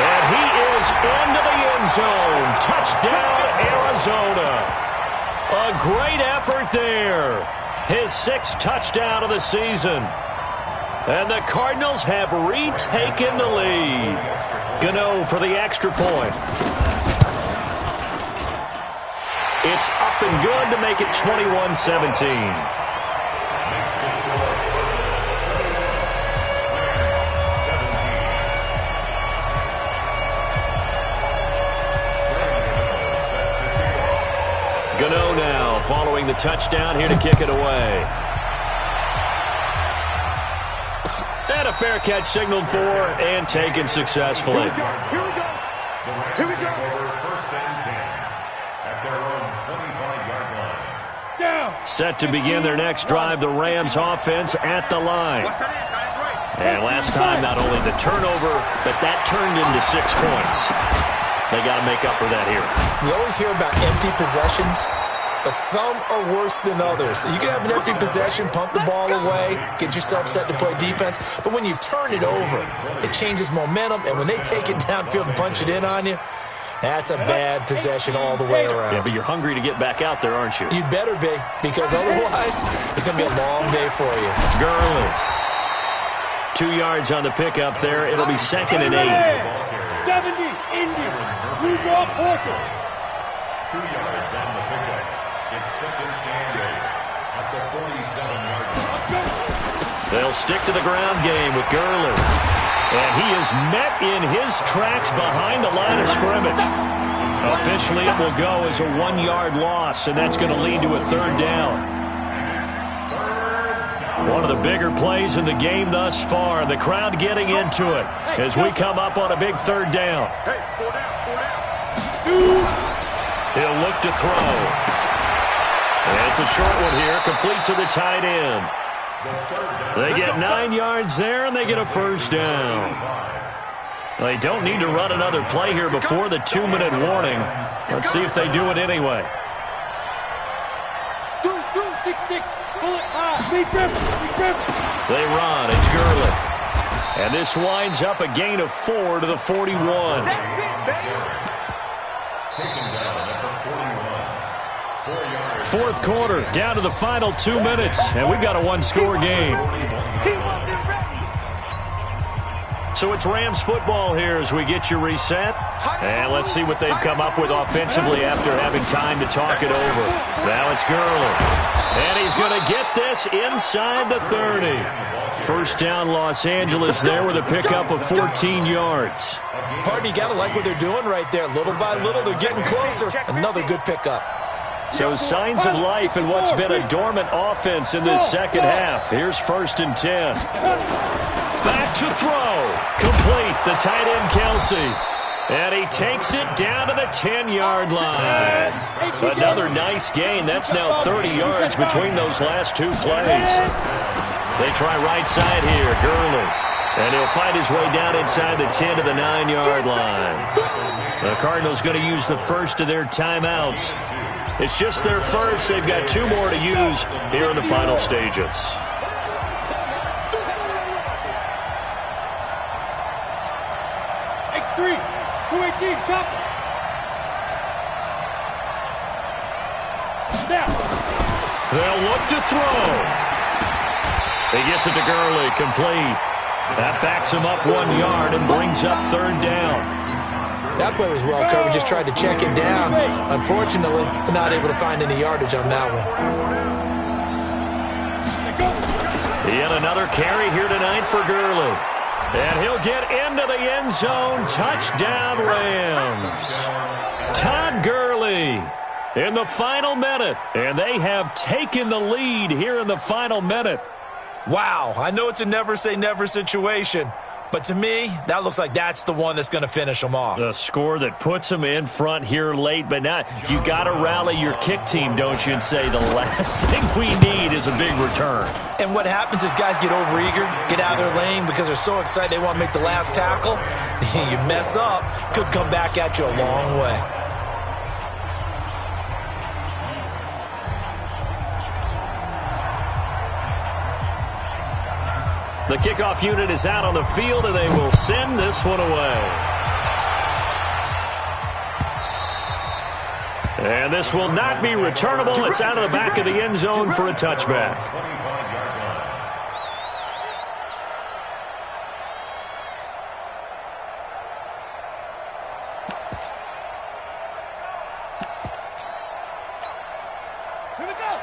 Speaker 1: And he is into the end zone. Touchdown, Arizona. A great effort there. His 6th touchdown of the season. And the Cardinals have retaken the lead. Gano for the extra point. It's up and good to make it 21-17. Gano now following the touchdown here to kick it away. And a fair catch signaled for and taken successfully.
Speaker 3: Here we go. Here we go.
Speaker 4: First and 10 at their own 25-yard line.
Speaker 3: Down.
Speaker 1: Set to begin their next drive, the Rams offense at the line.
Speaker 3: Watch that end, tight end right.
Speaker 1: And last time, not only the turnover, but that turned into 6 points. They got to make up for that here.
Speaker 2: You always hear about empty possessions, but some are worse than others. You can have an empty possession, punt the ball away, get yourself set to play defense, but when you turn it over, it changes momentum, and when they take it downfield and punch it in on you, that's a bad possession all the way around.
Speaker 1: Yeah, but you're hungry to get back out there, aren't you?
Speaker 2: You'd better be, because otherwise, it's going to be a long day for you.
Speaker 1: Gurley. 2 yards on the pickup there. It'll be 2nd and 8.
Speaker 3: 70, Indy. Blue draw Porter.
Speaker 4: 2 yards on the pickup. It's 2nd and 8 at the 47-yard line.
Speaker 1: They'll stick to the ground game with Gurley. And he is met in his tracks behind the line of scrimmage. Officially, it will go as a 1-yard loss, and that's going to lead to a 3rd down. One of the bigger plays in the game thus far. The crowd getting into it as we come up on a big 3rd down.
Speaker 3: Hey, 4 down.
Speaker 1: He'll look to throw. And it's a short one here, complete to the tight end. They get 9 yards there, and they get a 1st down. They don't need to run another play here before the 2-minute warning. Let's see if they do it anyway.
Speaker 3: 6-6. Pull it high.
Speaker 1: They run. It's Gurley. And this winds up a gain of 4 to the 41.
Speaker 3: That's it, baby.
Speaker 4: Taken down at the 41. 4 yards.
Speaker 1: 4th quarter, down to the final 2 minutes, and we've got a 1-score game.
Speaker 3: He wasn't ready.
Speaker 1: So it's Rams football here as we get you reset. And let's see what they've come up with offensively after having time to talk it over. Now it's Gurley. And he's going to get this inside the 30. 1st down Los Angeles there with a pickup of 14 yards.
Speaker 2: Pardon, you got to like what they're doing right there. Little by little, they're getting closer. Another good pickup.
Speaker 1: So signs of life in what's been a dormant offense in this 2nd half. Here's 1st and 10. Back to throw. Complete. The tight end, Kelsey. And he takes it down to the 10-yard line. Another nice gain. That's now 30 yards between those last 2 plays. They try right side here. Gurley. And he'll find his way down inside the 10 to the 9-yard line. The Cardinals going to use the first of their timeouts. It's just their first. They've got 2 more to use here in the final stages.
Speaker 3: X3. 218, chop. Snap.
Speaker 1: They'll look to throw. He gets it to Gurley, complete. That backs him up 1 yard and brings up 3rd down.
Speaker 2: That play was well covered, just tried to check it down. Unfortunately, not able to find any yardage on that one.
Speaker 1: Yet another carry here tonight for Gurley. And he'll get into the end zone. Touchdown, Rams. Todd Gurley in the final minute. And they have taken the lead here in the final minute.
Speaker 2: Wow, I know it's a never-say-never situation, but to me, that looks like that's the one that's going to finish them off.
Speaker 1: The score that puts them in front here late, but now you got to rally your kick team, don't you, and say the last thing we need is a big return.
Speaker 2: And what happens is guys get overeager, get out of their lane because they're so excited they want to make the last tackle. You mess up, could come back at you a long way.
Speaker 1: The kickoff unit is out on the field, and they will send this one away. And this will not be returnable. It's out of the back of the end zone for a touchback.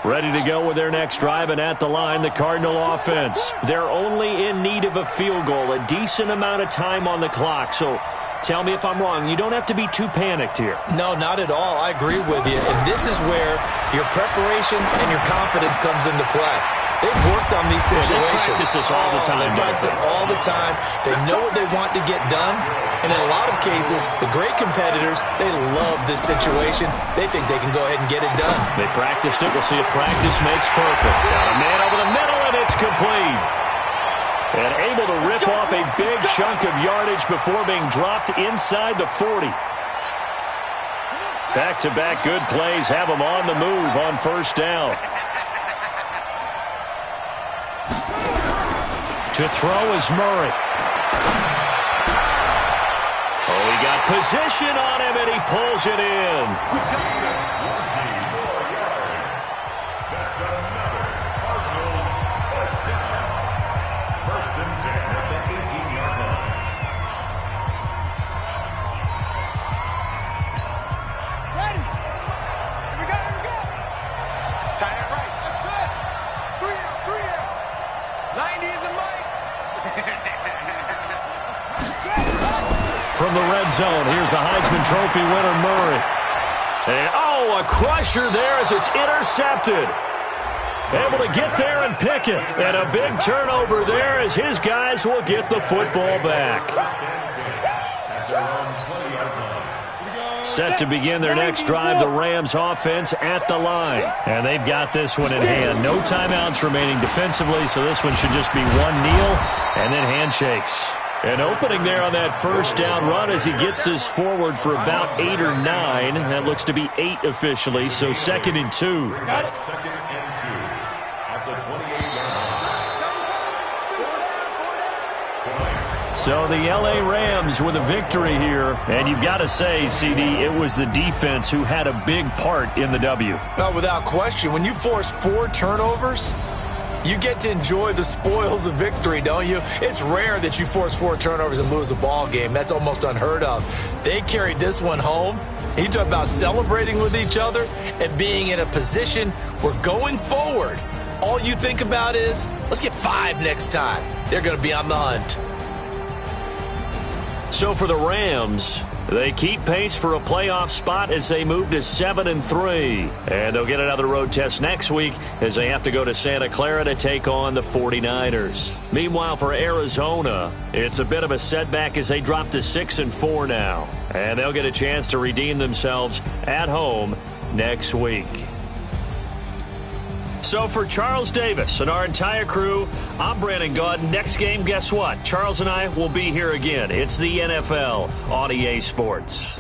Speaker 1: Ready to go with their next drive, and at the line, the Cardinal offense. They're only in need of a field goal, a decent amount of time on the clock. So tell me if I'm wrong. You don't have to be too panicked here.
Speaker 2: No, not at all. I agree with you. And this is where your preparation and your confidence comes into play. They've worked on these situations.
Speaker 1: They practice this all the time.
Speaker 2: They practice it all the time. They know what they want to get done. And in a lot of cases, the great competitors, they love this situation. They think they can go ahead and get it done.
Speaker 1: They practiced it. We'll see if practice makes perfect. Got a man over the middle, and it's complete. And able to rip off a big chunk of yardage before being dropped inside the 40. Back-to-back good plays have them on the move on first down. To throw is Murray. Oh, he got position on him, and he pulls it in.
Speaker 4: That's another Cardinals first down. 1st and 10 at the 18-yard line.
Speaker 3: Ready. Here we go, here we go. Tie it right. That's it. 3 out. 90 is the mic.
Speaker 1: From the red zone, here's the Heisman Trophy winner, Murray. And, oh, a crusher there as it's intercepted. Able to get there and pick it. And a big turnover there as his guys will get the football back.
Speaker 4: At their own 20-yard line.
Speaker 1: Set to begin their next drive, the Rams offense at the line. And they've got this one in hand. No timeouts remaining defensively, so this one should just be one kneel and then handshakes. An opening there on that first down run as he gets this forward for about 8 or 9. That looks to be 8 officially, so 2nd and 2.
Speaker 4: 2nd and 2 at the 28-yard line.
Speaker 1: So the L.A. Rams with a victory here. And you've got to say, CD, it was the defense who had a big part in the W.
Speaker 2: No, without question. When you force 4 turnovers, you get to enjoy the spoils of victory, don't you? It's rare that you force 4 turnovers and lose a ball game. That's almost unheard of. They carried this one home. You talk about celebrating with each other and being in a position where going forward, all you think about is, let's get 5 next time. They're going to be on the hunt.
Speaker 1: So for the Rams, they keep pace for a playoff spot as they move to 7-3. And they'll get another road test next week as they have to go to Santa Clara to take on the 49ers. Meanwhile, for Arizona, it's a bit of a setback as they drop to 6-4 now. And they'll get a chance to redeem themselves at home next week. So for Charles Davis and our entire crew, I'm Brandon Gaud. Next game, guess what? Charles and I will be here again. It's the NFL on EA Sports.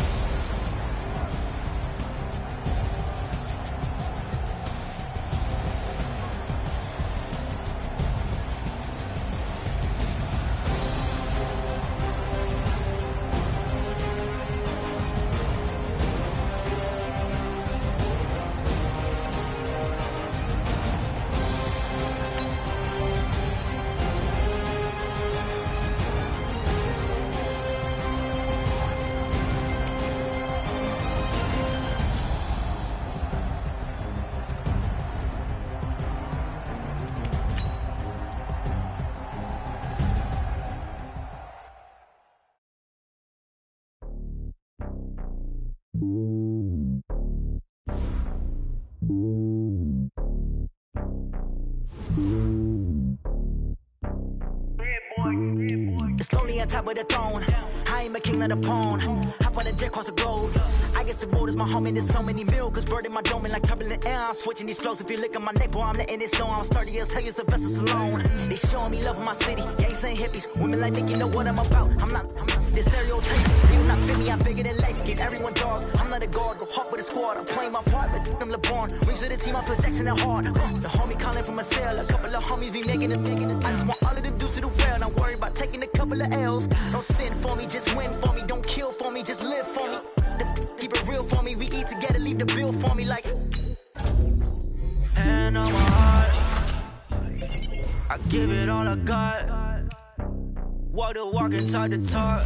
Speaker 5: It's lonely on top of the throne. I am a king of the pawn. Hop on a jet across the globe. I guess the road is my home and there's so many miracles burning my dome and like turbulent air. I'm switching these flows. If you look at my neck, boy, I'm letting it slow. I'm sturdy as hell, as Sylvester Stallone. They showing me love in my city. Gangs ain't hippies. Women like Nick, you know what I'm about. I'm not this stereotypes. You not fit me, I'm bigger than life. Get everyone dogs. I'm not a guard, go hard with a squad. I'm playing my part, but I'm LeBron. Rings to the team, I feel Jackson and hard. The homie calling from a cell. A couple of homies be making it. I just want all of them dudes to the well. Not worried about taking a couple of L's. Don't sin for me, just win for me. Don't kill for me, just live for me. Keep it real for me. We eat together, leave the bill for me like. Hand on my heart, I give it all I got. Walk the walk and talk the talk.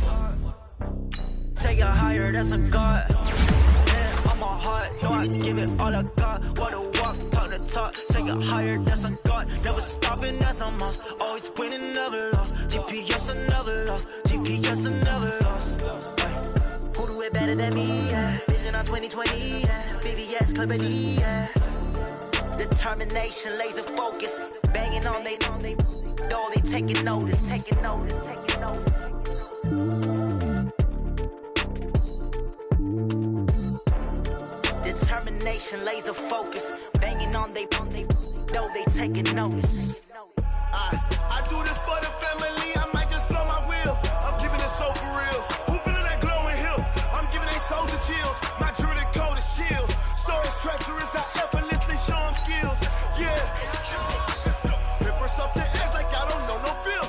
Speaker 5: Take it higher, that's a God. Hand on my heart, no, I I give it all I got. What a walk, talk the talk. Take it higher, that's a God. Never stopping, that's a must. Always winning, never lost. GPS, I never lost. GPS, I never lost. Who do it better than me? Yeah. Vision on 2020. Yeah. VVS, clarity. Yeah. Determination, laser focus. Banging on they know they taking notice. Taking notice. Taking notice. Determination, laser focus. Banging on they know they taking notice.
Speaker 3: I do this for the family. I might just blow my wheel. I'm keeping it so for real. Who feeling that glowing hill? I'm giving they soldier chills. My jewelry code is chill. Stories treacherous. I effortlessly show them skills. Yeah. Paper stuff the edge like I don't know no feel.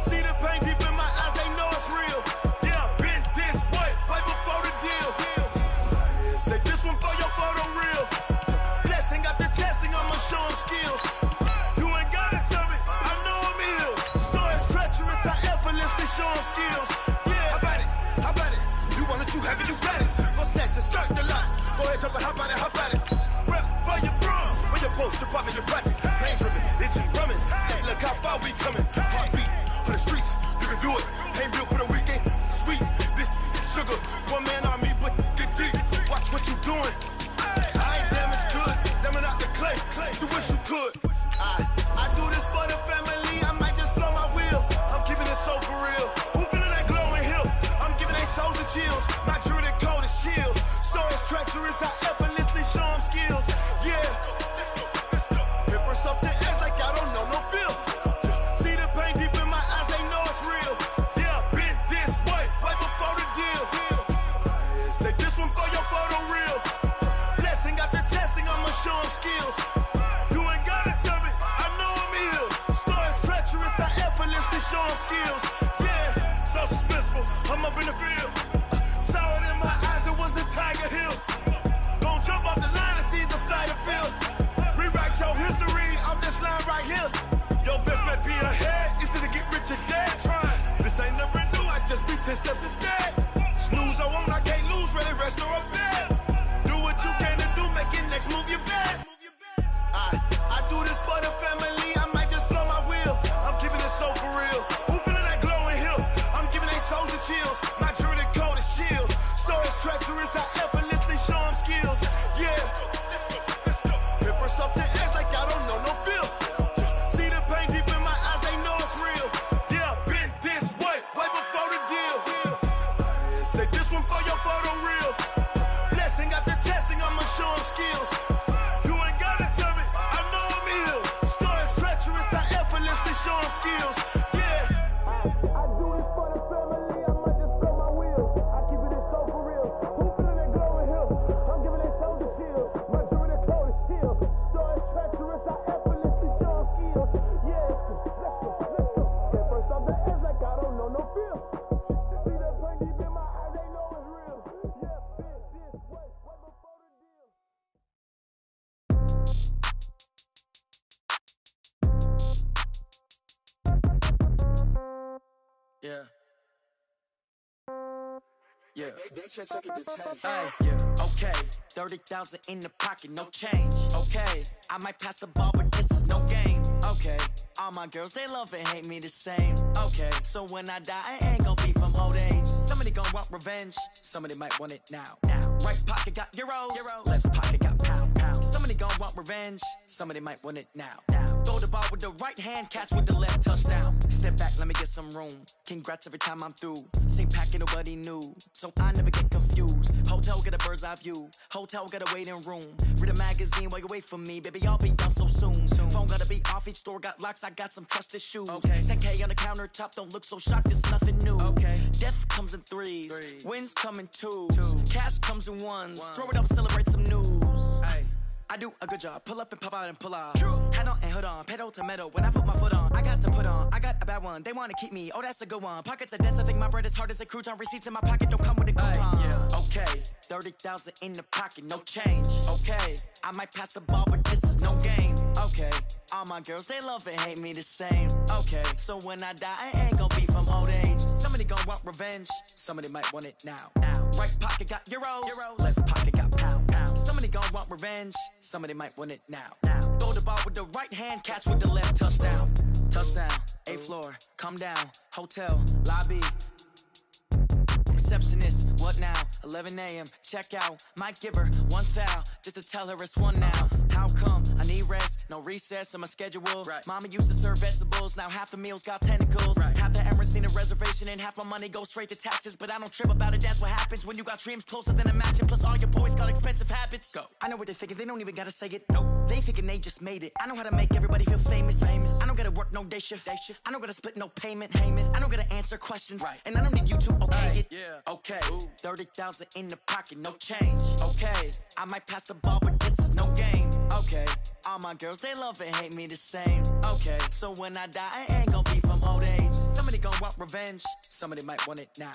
Speaker 3: See the pain deep in my eyes. They know it's real. Yeah, been this way right before the deal. Say this one for your photo real. Blessing after testing. I'ma show them skills. You ain't gotta tell me. I know I'm ill. Stories treacherous. I effortlessly show them skills. Yeah, how about it? How about it? You want it, you have it, you got it. Go snatch it, start the lot. Go ahead, jump it, how about it, how about it? Rep for your bro, for your poster, popping your projects. Pain driven, itching, drumming. Look how far we coming. Heartbeat on the streets, you can do it. Pain built for the weekend, sweet. This sugar, one man army, but get deep. Watch what you doing. I ain't damaged goods, damn out the clay. You wish you could. I do this for the family. I might just blow my wheel. I'm keeping it so for real. Who feeling that glowing hill? I'm giving they soldier chills. My jewelry code is chill. Stories treacherous. I effortlessly show them skills. Yeah. Paper stuff the edge like I don't know no feel. See the pain deep in my eyes. They know it's real. Yeah, been this way right before the deal. Say this one for your photo real. Blessing after testing. I'ma show them skills. You ain't gotta tell me. I know I'm ill. Stories treacherous. I effortlessly show them skills. Yeah, so suspenseful. I'm up in the field. Saw it in my eyes. It was the Tiger Hill. Gon' jump off the line and see the flight of field. Rewrite your history off this line right here. Your best bet be ahead. Easy to get rich or dead. Trying. This ain't never new. I just be 10 steps instead. Snooze I won't. I can't lose. Ready, rest or up bed. Do what you can to do. Make your next move your best. I do this for the family. I might just blow my wheel. I'm keeping it so for real. Who feeling that glowing hill? I'm giving they soldier chills. My jewelry code is chill. Stories treacherous. I effortlessly show them skills. Yeah. Paper stuff the edge like I don't know no feel. See the pain deep in my eyes. They know it's real. Yeah, been this way right before the deal. Say this one for your photo real. Blessing after testing. I'ma show them skills. You ain't gotta tell me. I know I'm ill. Stories treacherous. I effortlessly show them skills. Yeah. I do this for the family. I might just blow my wheel. I keep it so for real. Who feeling that glowing hill? I'm giving they soldier chills. My jewelry code is chill. Stories treacherous. I effortlessly show them skills. Yeah. Let's go. Get first off the edge like I don't know no feel. See that pain deep in my eyes. They know it's real. Yeah, been this way right before the deal.
Speaker 5: Yeah. Yeah. Hey, yeah. Okay. 30,000 in the pocket, no change. Okay. I might pass the ball, but this is no game. Okay. All my girls, they love and hate me the same. Okay. So when I die, I ain't gon' be from old age. Somebody gon' want revenge. Somebody might want it now. Right pocket got euros. Left pocket got pound. Somebody gon' want revenge. Somebody might want it now. Throw the ball with the right hand, catch with the left, touchdown. Step back, let me get some room. Congrats every time I'm through. Same packet, nobody knew. So I never get confused. Hotel get a bird's eye view. Hotel get a waiting room. Read a magazine while you wait for me. Baby, I'll be done so soon. Phone gotta be off, each store got locks. I got some trusted shoes. 10K on the countertop, don't look so shocked, it's nothing new. Death comes in threes. Wins come in twos. Cash comes in ones. Throw it up, celebrate some news. I do a good job. Pull up and pop out and pull out. Head on and hood on. Pedal to metal. When I put my foot on, I got to put on. I got a bad one. They want to keep me. Oh, that's a good one. Pockets are dense. I think my bread is hard as a crouton. Receipts in my pocket don't come with a coupon. Okay. 30,000 in the pocket. No change. Okay. I might pass the ball, but this is no game. Okay. All my girls, they love and hate me the same. Okay. So when I die, I ain't gonna be from old age. Somebody gon' want revenge. Somebody might want it now. Right pocket got euros. Left pocket got pound. Somebody gon' want revenge. Somebody might want it now. Throw the ball with the right hand, catch with the left. Touchdown. Touchdown. 8th floor. Come down. Hotel. Lobby. Receptionist, what now? 11 a.m. Check out. Might give her one foul just to tell her it's one now. How come? I need rest, no recess in my schedule. Right. Mama used to serve vegetables, now half the meals got tentacles. Right. Half the Emirates need a reservation and half my money goes straight to taxes. But I don't trip about it, that's what happens when you got dreams closer than a match. And plus all your boys got expensive habits. Go. I know what they're thinking, they don't even gotta say it. Nope. They thinking they just made it. I know how to make everybody feel famous. I don't gotta work no day shift. I don't gotta split no payment. I don't gotta answer questions. Right. And I don't need you to okay it. Yeah. Okay. 30,000 in the pocket, no change. Okay. I might pass the ball, but this is no game. Okay. All my girls, they love and hate me the same. Okay. So when I die, I ain't gon' be from old age. Somebody gon' want revenge. Somebody might want it now.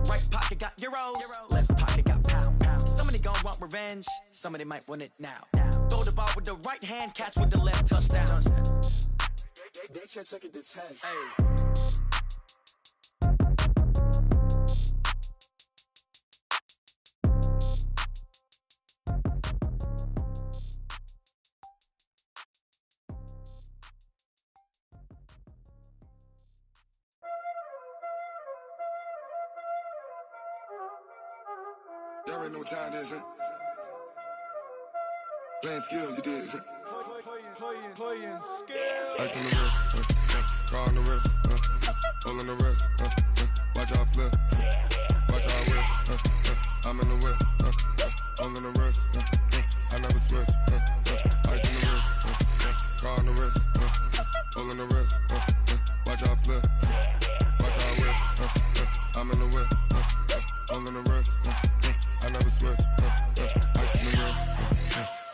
Speaker 5: Right pocket got euros. Left pocket got pounds. Somebody gon' want revenge. Somebody might want it now. Throw the ball with the right hand, catch with the left. Touchdown.
Speaker 3: They can't take it to 10.
Speaker 5: Hey.
Speaker 3: Y'all already know what time it is, huh? Playing skills, you did.
Speaker 6: Playing skills.
Speaker 3: Ice on the wrist, car on the wrist, hole on the wrist, watch how I flip, watch how I whip, I'm in the whip, hole on the wrist, I never switch, ice on the wrist, car on the wrist, hole on the wrist, watch how I flip, watch how I whip, I'm in the whip, hole on the wrist, I never switch, ice on the wrist,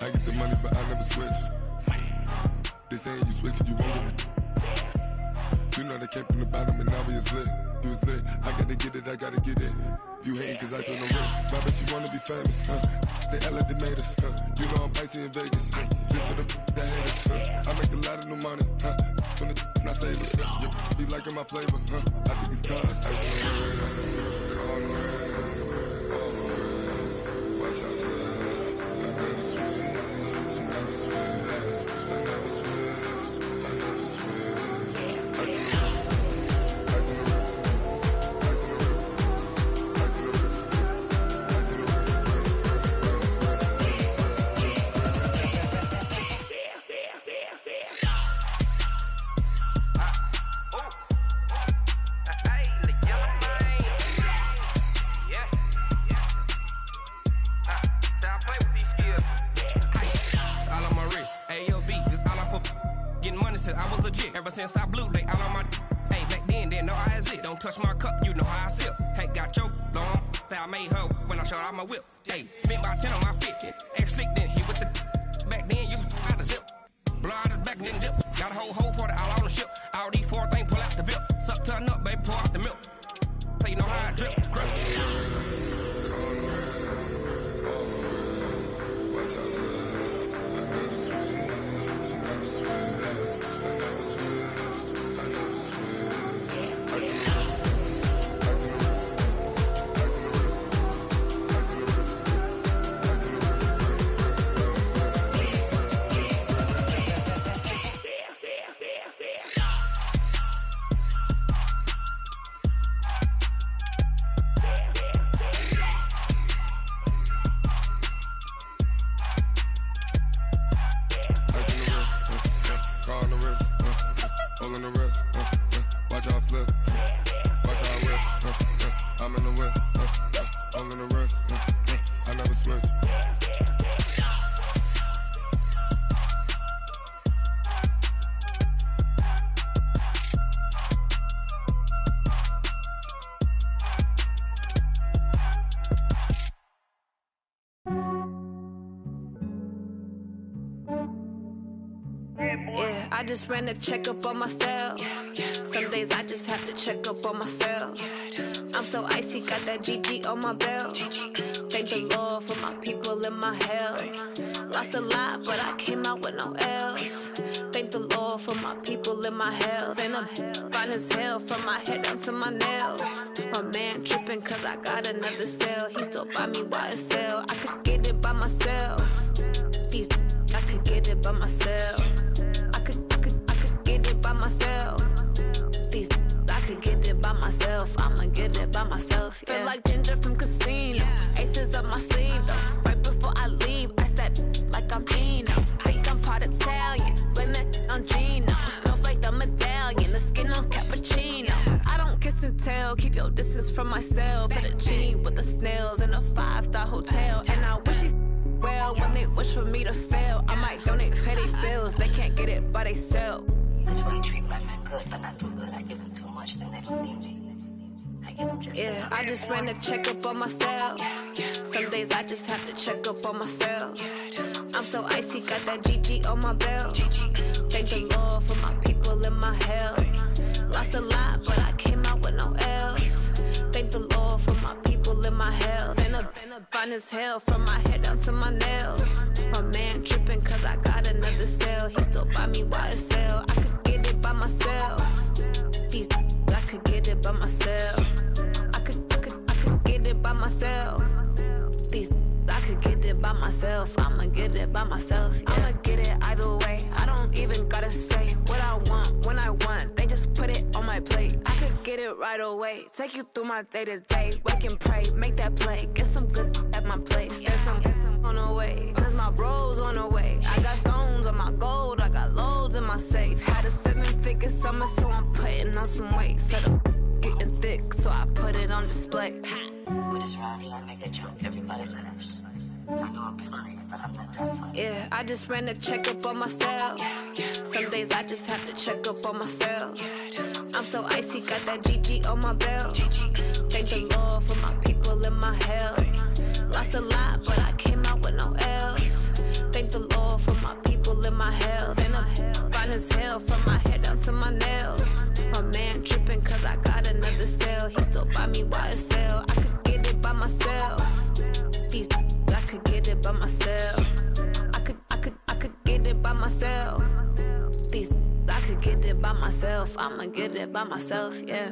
Speaker 3: I get the money but I never switch. They saying you switch, you won't get it. You know they came from the bottom and now we is lit. You was lit, I gotta get it, I gotta get it. You hating cause ice on the wrist. My bitch, you wanna be famous, They act like they made us, You know I'm icy in Vegas, This for the that hate us, I make a lot of new money, When the not save us, You be liking my flavor, I think it's cause ice on the wrist, on the wrist, on the wrist. Watch out, cuz I never switch, I never switch, I never switch, I never switch. Ice in the wrist, ice in the wrist, ice in the wrist, ice in the wrist, ice in the wrist,
Speaker 7: I was legit. Ever since I blew, they all on my hey, back then, didn't know I exist. Don't touch my cup, you know how I sip. Hey, got your long, that I made her when I showed out my whip. Hey, spent about 10 on my fit. Ex-slick, then hit with the back then, used to out the zip. Blow out his back, then dip. Got a whole party all on the ship. All these 4 things, pull out the VIP. Suck, turn up, baby, pour out the milk. So you know how I drip. Crush.
Speaker 3: watch out, cuz I never switch, I never switch. I never switch, I never switch. Ice in the wrist, ice in the wrist, ice in the wrist, ice in the wrist, ice in the wrist, car on the wrist, hole in the wrist, watch how I flip, watch how I whip, I'm in the whip, hole in the wrist, I never switch.
Speaker 8: Yeah, I just ran a checkup on myself. Some days I just have to check up on myself. I'm so icy, got that GG on my belt. Thank the Lord for my people and my health. Lost a lot, but I came out with no L's. Thank the Lord for my people and my health. And I'm fine as hell from my head down to my nails. My man tripping cause I got another cell. He still buy me YSL. I could get it by myself. hell when they wish for me to fail. I might donate petty bills, they can't get it by they sell.
Speaker 9: That's why I treat my men good, but not too good. I give them too much, then they don't need me. I give them just enough.
Speaker 8: I just ran a checkup on myself. Some days I just have to check up on myself. I'm so icy, got that GG on my belt. Thank the Lord for my people in my health. Lost a lot, but I came out with no else. Thank the Lord for my people in my health. And a fine as hell from my head down to my nails. My man tripping cause I got another cell. He still buy me YSL. I could get it by myself. These I could get it by myself. I could get it by myself. These I could get it by myself. I'ma get it by myself. Yeah. I'ma get it either way. I don't even gotta say what I want when I want. They just put it on my plate. I could get it right away. Take you through my day to day. Wake and pray, make that play. Get some good at my place. There's some on the way. Cause my bro's on the way. I got stones on my gold. I got loads in my safe. Had a 7-figure summer, so I'm putting on some weight. Set up getting thick, so I put it on display.
Speaker 9: With this round, I make a joke, everybody laughs. I know I'm funny, but I'm not that funny.
Speaker 8: Yeah, I just ran a checkup on myself. Some days I just have to check up on myself. I'm so icy, got that GG on my belt. Thank the Lord for my people in my health. Lost a lot, but I came out with no else. Thank the Lord for my people in my health. And I'm fine as hell from my head down to my nails. My man tripping cause I got another cell. He still buy me YSL. I could get it by myself. These I could get it by myself. I could get it by myself. These I could get it by myself. I'ma get it by myself, yeah.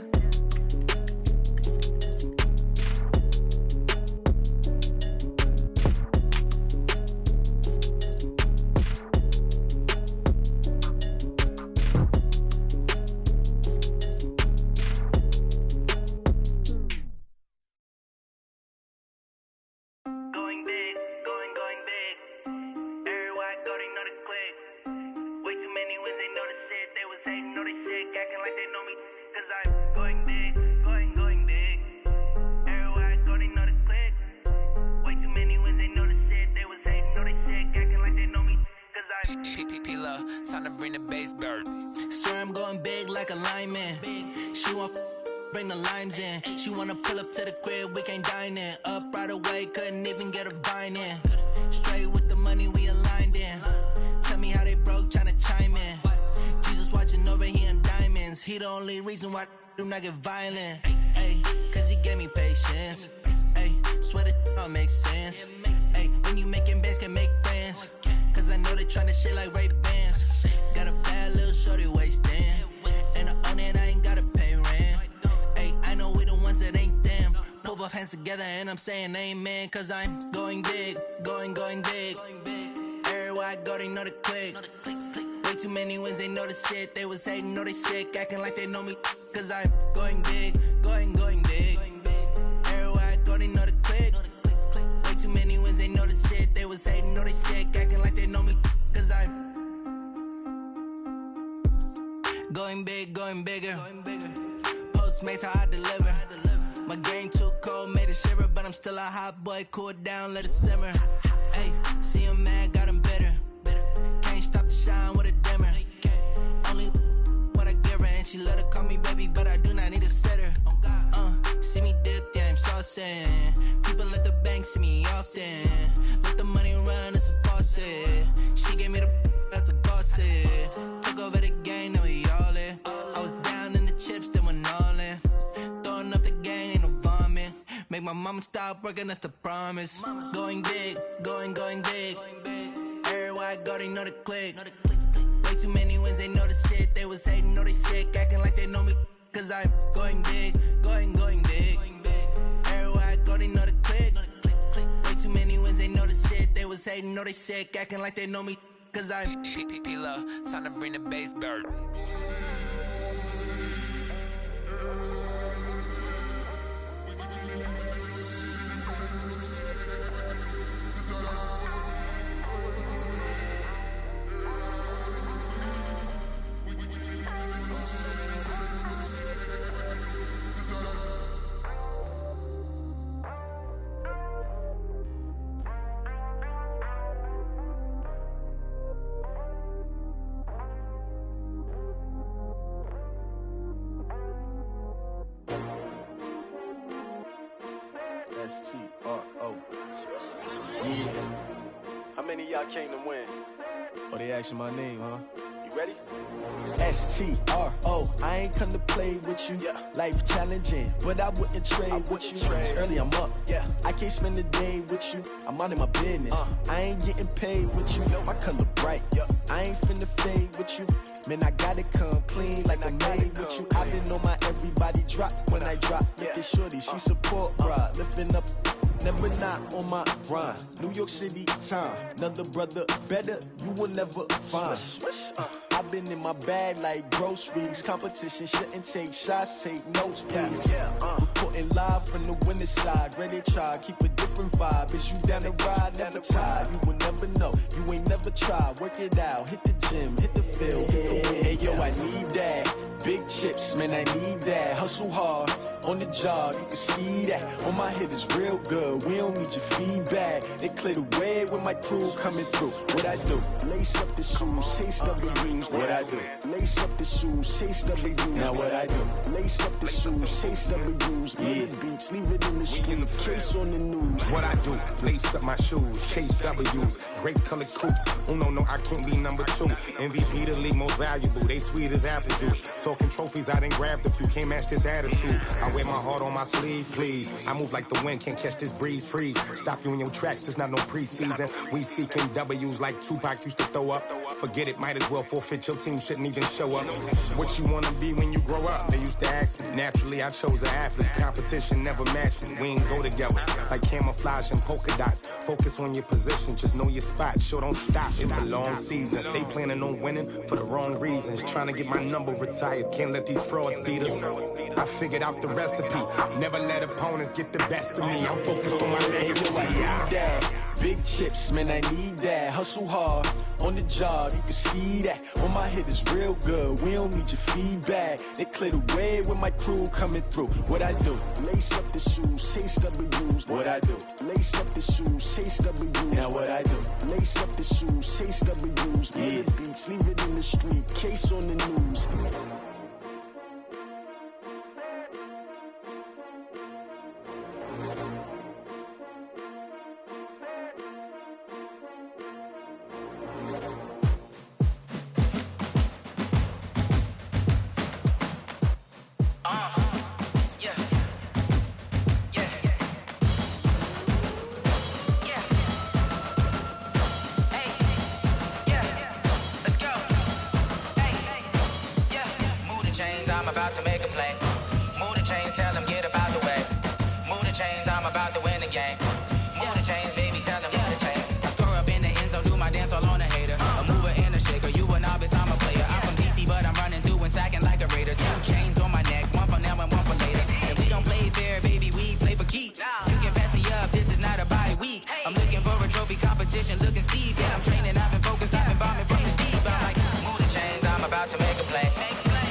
Speaker 10: Time to bring the bass bird.
Speaker 11: Swear I'm going big like a lineman. She want bring the limes in. She wanna pull up to the crib, we can't dine in. Up right away, couldn't even get a vine in. Straight with the money, we aligned in. Tell me how they broke, tryna chime in. Jesus watching over here in diamonds. He the only reason why I do not get violent. Ay, cause he gave me patience. Ay, swear that all makes sense. Ay, when you making bands, can make friends. Cause I know they tryna shit like Ray-Bans. Got a bad little shorty wasting. And I own it, I ain't gotta pay rent. Ay, I know we the ones that ain't them. Pull both hands together and I'm saying amen. Cause I'm going big, going big. Everywhere I go, they know the click. Way too many wins, they know the shit. They was hating, know they sick, acting like they know me. Cause I'm going big, going big. Everywhere I go, they know the click. Way too many wins, they know the shit. They was hating, know they sick, acting like they know me. Cause I'm going big, going bigger. Postmates, how I deliver. My game too cold, made it shiver. But I'm still a hot boy, cool it down, let it simmer. Hey, see him mad, got him bitter. Can't stop the shine with a dimmer. Only what I give her, and she let her call me baby, but I do not need a sitter. See me dip, yeah, I'm saucing. People at the bank see me often. Let the money run, it's a faucet. She gave me the that's a boss is. Took over the game, now we all in. I was down in the chips, then went all in. Throwing up the gang, ain't no vomit. Make my mama stop working, that's the promise. Going big, going big. Everywhere I go, they know the click. Way too many wins, they know the shit. They was hating, know they sick, acting like they know me. Cause I'm going big, going big. Everywhere I go, they know the click. Way too many wins, they know the shit. They was hating, know they sick, acting like they know me. Cause I'm
Speaker 10: P-P-P-Love, time to bring the bass bird.
Speaker 12: Yeah. How many of y'all came to win? Oh, they asking my name, huh? You ready? STRO, I ain't come to play with you. Yeah. Life challenging, but I wouldn't trade with you. It's early, I'm up. Yeah. I can't spend the day with you. I'm out of my business. I ain't getting paid with you. My color bright. I ain't finna fade with you. Man, I gotta come clean like I made with you. I've been on my everybody drop when I drop. Look at shorty, she support bra. Lifting up, never not on my grind. New York City time, another brother better, you will never find. I've been in my bag like groceries. Competition shouldn't take shots, take notes, please. Reporting live from the winning side. Ready to try, keep a different vibe. Is you down the ride, never tired. You will never know, you ain't never tried. Work it out, hit the gym, hit the field. Hey yo, I need that. Big chips, man, I need that. Hustle hard, on the job, you can see that. On my head is real good, we don't need your feedback. They clear the way with my crew coming through. What I do? Lace up the shoes, chase W's. What I do? Lace up the shoes, chase W's. Now what I do? Lace up the shoes, chase W's. Yeah, beats, leave it in the street, case on the news.
Speaker 13: What I do? Lace up my shoes, chase W's. Great colored coops. Oh no, I can't be number 2. MVP the league most valuable. They sweet as apple juice. Talking trophies, I done grabbed a few. Can't match this attitude. I wear my heart on my sleeve, please. I move like the wind, can't catch this breeze, freeze. Stop you in your tracks, there's not no preseason. We seeking W's like Tupac used to throw up. Forget it, might as well forfeit. Your team shouldn't even show up. What you wanna be when you grow up? They used to ask me. Naturally, I chose an athlete. Competition never matched me. We ain't go together like camouflage and polka dots. Focus on your position, just know your spot. Sure, don't stop. It's a long season. They planning on winning for the wrong reasons. Trying to get my number retired. Can't let these frauds beat us. I figured out the recipe. Never let opponents get the best of me. I'm focused on my legacy. I need that. Big chips, man, I need that. Hustle hard, on the job, you can see that. On my head is real good, we don't need your feedback. They clear the way with my crew coming through. What I do? Lace up the shoes, chase W's. What I do? Lace up the shoes, chase W's. Now what I do? Lace up the shoes, chase W's. Yeah, beats, leave it in the street, case on the news.
Speaker 10: To make a play. Move the chains, tell them get about the way. Move the chains, I'm about to win the game. Move the chains, baby, tell them move the chains. I score up in the end zone, do my dance all on a hater. A mover and a shaker, you a novice, I'm a player. I'm from DC, but I'm running through and sacking like a raider. 2 chains on my neck, one for now and one for later. And we don't play fair, baby, we play for keeps. You can pass me up, this is not a bye week. I'm looking for a trophy competition, looking steep. Yeah, I'm training, I've been focused, I've been bombing from the deep. I'm like, move the chains, I'm about to make a play.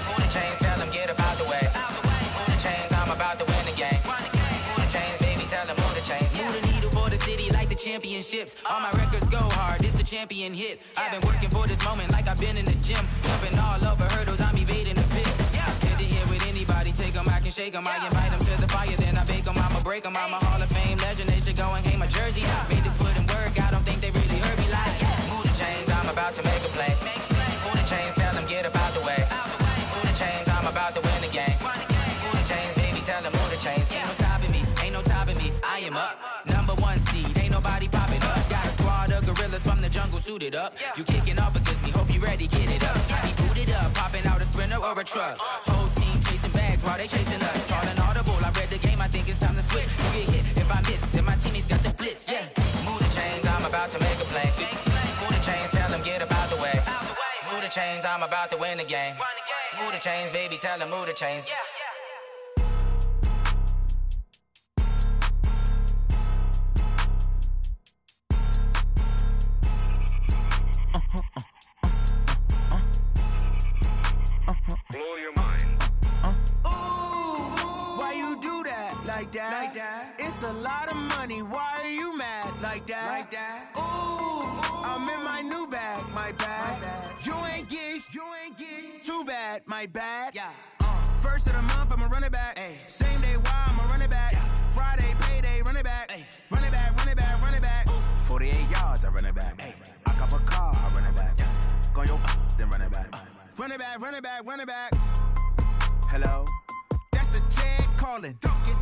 Speaker 10: Move the chains, tell them get about the way. Move the chains, I'm about to win the game. Move the chains, baby, tell them move the chains. Move the needle for the city like the championships. All my records go hard, this a champion hit. I've been working for this moment like I've been in the gym. Jumping all over hurdles, I'm evading the pit. Get to here with anybody, take them, I can shake them. I invite them to the fire, then I bake them, I'ma break them. I'm a Hall of Fame legend, they should go and hang my jersey. Made to put in work, I don't think they really heard me like. Move the chains, I'm about to make a play. Move the chains, tell them get about the way. Move the chains, I'm about to win the game. Move the chains, baby, tell them move the chains. Ain't no stopping me, ain't no topping me. I am up, #1 seed, ain't nobody popping up. Got a squad of gorillas from the jungle suited up. You kicking off against me, hope you ready, get it up. I be booted up, popping out a Sprinter or a truck. Whole team chasing bags while they chasing us. Calling audible, I read the game, I think it's time to switch. You get hit, if I miss, then my teammates got the blitz, yeah. Move the chains, I'm about to make a play. Move the chains, tell them get about the way. Move the chains, I'm about to win the game. Move the chains, baby, tell them move the chains.
Speaker 3: Blow your mind.
Speaker 14: Ooh, why you do that like that? Like that? It's a lot of money. Why are you mad like that? Like that? Ooh, I'm in my new bag, my bad. You ain't getting too bad, my bad. Yeah. First of the month, I'ma run it back. Ay. Same day, why I'ma run it back. Yeah. Friday, payday, run it back. Ay. Run it back, run it back, run it back. Ooh. run it back. Hey, I cop a car, I run it back. Go your then run it back. Run it back, run it back, run it back. Hello, that's the Jag calling.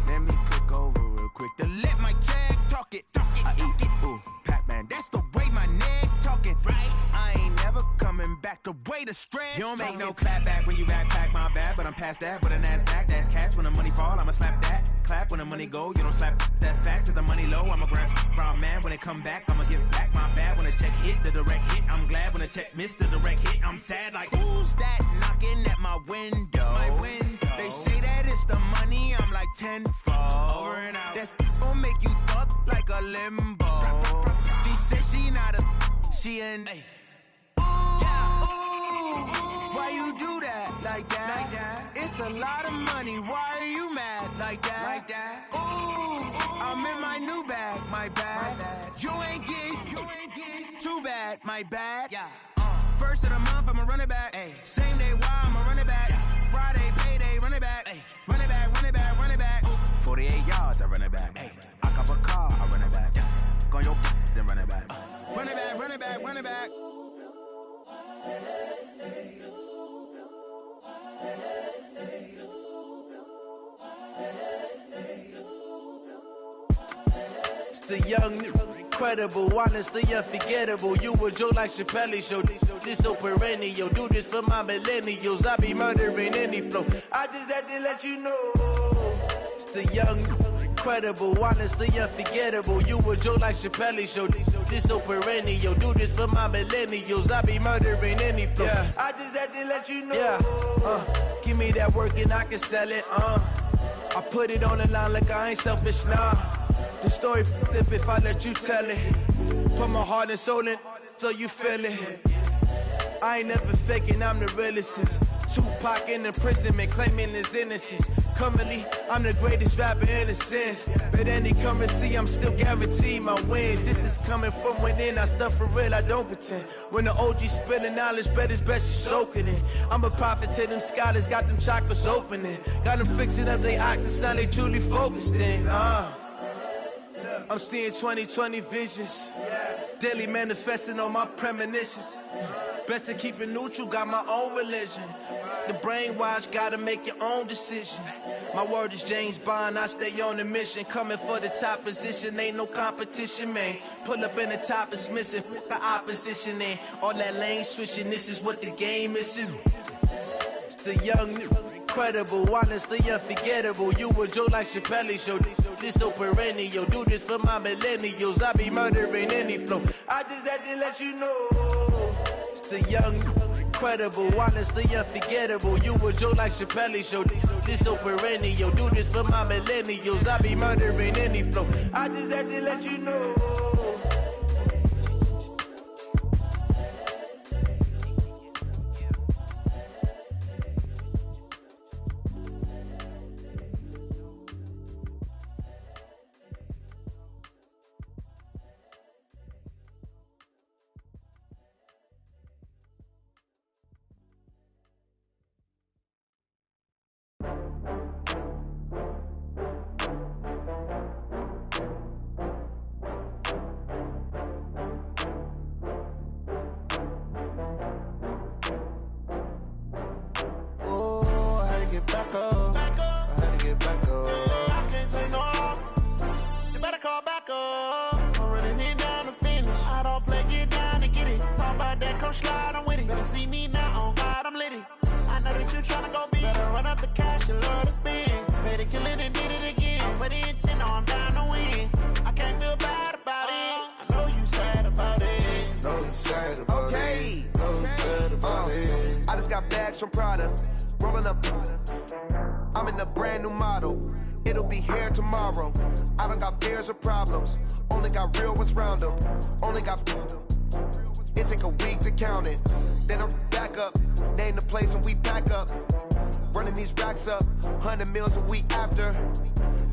Speaker 14: Let me click over real quick to let my Jag talk it. I eat it, ooh, Pac-Man. That's the way my neck talking. Right, I ain't never coming back. The way the stress. You don't make no clap back when you backpack, my bad. But I'm past that with a NASDAQ. That's cash when the money fall. I'ma slap that. Clap when the money go. You don't slap. That's facts. If the money low, I'ma grab brown man. When it come back, I'ma give back my bad. When the check hit, the direct hit. I'm glad when the check missed the direct hit. I'm sad like who's that knocking at my window? My window. They say that it's the money. I'm like tenfold. Over and out. That's gon' make you up like a limbo. She said she not a. She an. Hey. Why you do that like that? Like that? It's a lot of money. Why are you mad like that? Like that? Ooh, I'm in my new bag. My bad. You ain't getting too bad. My bad. Yeah. First of the month, I'ma run it back. Ay. Same day, why I'ma run it back? Yeah. Friday, payday, run it back. Ay. Run it back, run it back, run it back. 48 yards, I run it back. Ay. I cop a car, I run it back. Yeah. Go your then run it back. Run it back, run it back, run it back.
Speaker 15: It's the young, incredible, honestly unforgettable. You a joke like Chappelle show. This so perennial. Do this for my millennials. I be murdering any flow. I just had to let you know. It's the young, incredible, honestly unforgettable. You a joke like Chappelle show. This so perennial. Do this for my millennials. I be murdering any flow. Yeah. I just had to let you know. Yeah. Give me that work and I can sell it. I put it on the line like I ain't selfish, nah. The story flip if I let you tell it. Put my heart and soul in so you feel it. I ain't never faking, I'm the realest since Tupac in imprisonment, claiming his innocence. Currently, I'm the greatest rapper in a sense. But any currency, I'm still guaranteed my wins. This is coming from within, I stuff for real, I don't pretend. When the OG spilling knowledge, bet it's best you soak it in. I'm a prophet to them scholars, got them chakras opening. Got them fixing up they octaves, now they truly focused in. I'm seeing 2020 visions. Daily manifesting on my premonitions. Best to keep it neutral, got my own religion. The brainwash, gotta make your own decision. My word is James Bond, I stay on the mission. Coming for the top position, ain't no competition, man. Pull up in the top, it's missing, the opposition, ain't all that lane switching, this is what the game is. It's the young, incredible, honestly unforgettable. You a joke like Chappelle show. This so perennial. Do this for my millennials. I be murdering any flow. I just had to let you know. It's the young, incredible, honestly unforgettable. You a joke like Chappelle show. This so perennial. Do this for my millennials. I be murdering any flow. I just had to let you know.
Speaker 16: Back up. I had to get back up. I can't take no loss. You better call back up. I'm running it down to finish. I don't play, get down to get it. Talk about that, come slide, I'm with it. Better see me now, on God, I'm litty. I know that you tryna go big. Better run up the cash, you love to spend. Better kill it and did it again. I'm with the intent, no, I'm down to win. I can't feel bad about it. I know you sad about it.
Speaker 17: Know you sad about it. Know you sad about it.
Speaker 18: I just got bags from Prada. Rolling up, I'm in a brand new model. It'll be here tomorrow. I don't got fears or problems. Only got real ones round them. Only got. It take a week to count it. Then I'm back up. Name the place and we pack up. Running these racks up. 100 meals a week after.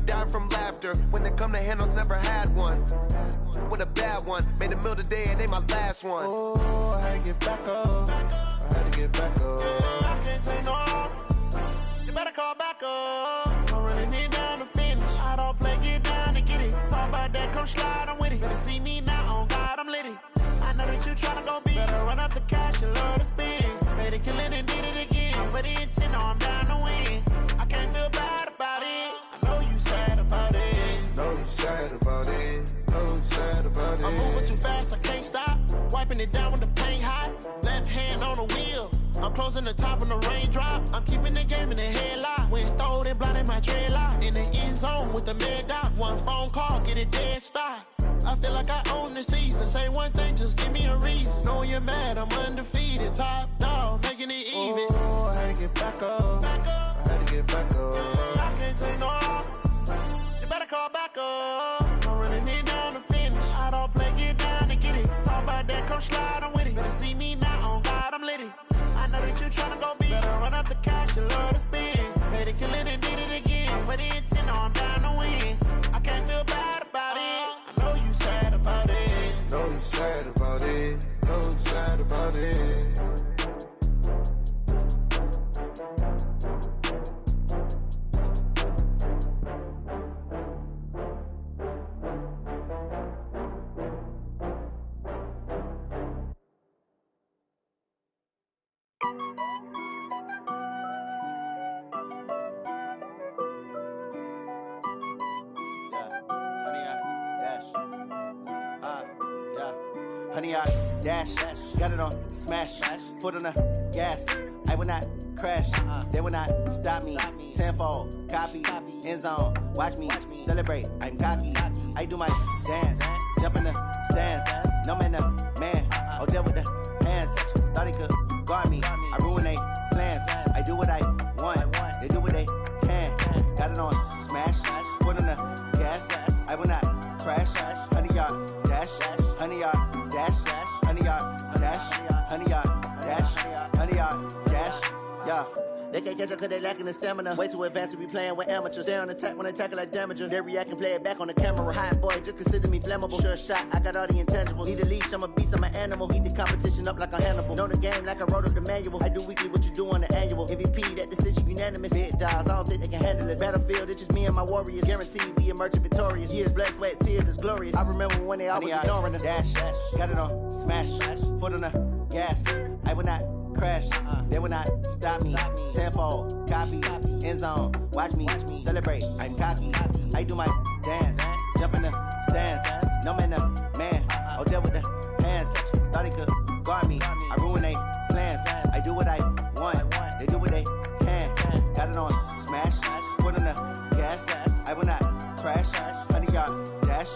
Speaker 18: Dying from laughter. When they come to handles, never had one. With a bad one. Made a meal today and they my last one.
Speaker 16: Oh, I had to get back up. I had to get back up. I can't take no loss. You better call back up. I'm running it down to finish. I don't play, get down to get it. Talk about that, come slide, I'm with it. Better see me now, on God, I'm litty. that you tryna go be. Better run up the cash and love to spend. Made it killing and did it again. But the intent, no, I'm down to win. I can't feel bad about it. I know you sad about it.
Speaker 17: Know you sad about it. Know you sad about it.
Speaker 16: I'm moving too fast, I can't stop. Wiping it down with the paint hot. Left hand on the wheel. I'm closing the top when the raindrop. I'm keeping the game in the headlock. When throwed and blinded my dreadlock. In the end zone with the mad dot. One phone call, get it dead stop. I feel like I own the season. Say one thing, just give me a reason. Knowing you're mad, I'm undefeated. Top dog, making it even.
Speaker 17: Oh, I had to get back up.
Speaker 16: Back up.
Speaker 17: I had to get back up.
Speaker 16: I can't take no loss. You better call back up. I'm running it down to finish. I don't play, get down to get it. Talk about that, come slide, I'm with it. Better see me now, on God, I'm litty. I know that you tryna go be. Better run up the cash, you love to spend. Made it kill it and did it again. But the intent, no, I'm down to win. I can't feel bad about it. I know you sad about it.
Speaker 17: Know you sad about it. Know you sad about it.
Speaker 11: Honey, I dash, got it on smash, foot on the gas. I will not crash, they will not stop me. Tenfold, copy, end zone, watch me celebrate. I'm cocky, I do my dance, jump in the stands. No man, the man, oh, deal with the hands. Thought he could guard me, I ruin they plans. I do what I want, they do what they can. Got it on smash, foot on the gas. I will not crash, honey, y'all dash, honey, y'all dash, honey, y'all dash, honey, y'all dash, honey, y'all dash, yeah. They can't catch up cause they lacking the stamina. Way too advanced to be playing with amateurs. Stay on attack when they tackle like damager. They react and play it back on the camera. Hot boy, just consider me flammable. Sure shot, I got all the intangibles. Need a leash, I'm a beast, I'm an animal. Heat the competition up like a Hannibal. Know the game like I wrote up the manual. I do weekly what you do on the annual. MVP, that decision unanimous. Big dogs, I don't think they can handle it. Battlefield, it's just me and my warriors. Guaranteed we emerging victorious. Years, blood, sweat, tears, it's glorious. I remember when they always ignoring us. Dash, got it on smash, foot on the gas. I will not crash, they will not stop me. Tenfold, copy, end zone, watch me celebrate. I'm cocky, I do my dance, jump in the stands. No man, the man, oh, deal with the hands. Thought he could guard me, I ruin they plans. I do what I want, they do what they can. Got it on smash, foot on the gas. I will not crash, honey, y'all dash,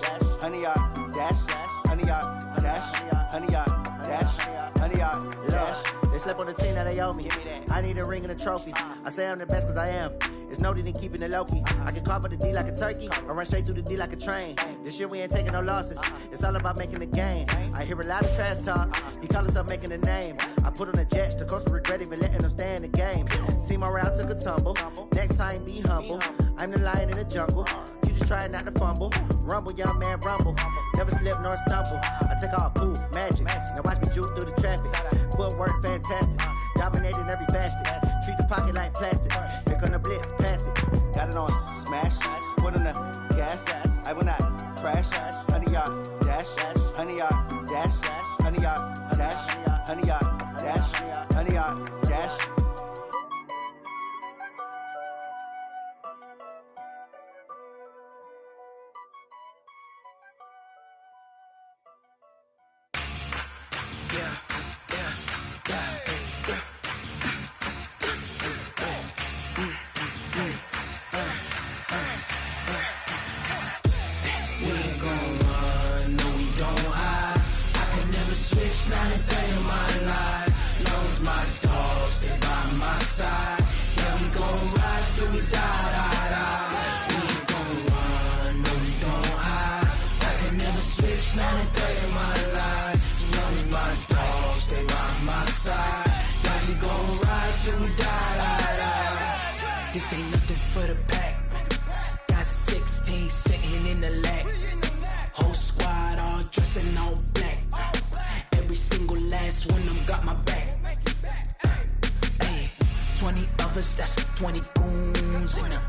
Speaker 11: honey, y'all dash, honey, y'all dash, honey, y'all dash, honey, y'all dash. They slept on the team that they owe me. I need a ring and a trophy. I say I'm the best cause I am. It's no need in keeping it low key. I can call for the D like a turkey, or run straight through the D like a train. This year we ain't taking no losses. It's all about making the game. I hear a lot of trash talk. He call himself making a name. I put on the Jets. The coach regret even letting them stay in the game. Team morale took a tumble. Next time be humble. I'm the lion in the jungle. You just trying not to fumble. Rumble, young man, rumble. Never slip nor stumble. I take off, poof, magic. Now watch me juke through the traffic. Footwork fantastic. Dominating every facet. Treat the pocket like plastic. Here come the blitz, pass it. Got it on smash. Foot on the gas. I will not crash. Honey, y'all dash. Honey, y'all dash. Honey, y'all dash. Honey, y'all dash. Honey, y'all dash.
Speaker 19: Not a day in my life. Knows my dogs, they by my side. Yeah, we gon' ride till we die. We ain't gon' run, no, we don't hide. I can never switch, not a day in my life. Knows my dogs, they by my side. Yeah, we gon' ride till we die. This ain't nothing for the pack. Got 16 sitting in the lap. Whole squad all dressing all black. Every single last one of them got my back. Hey, 20 of us, that's 20 goons. And a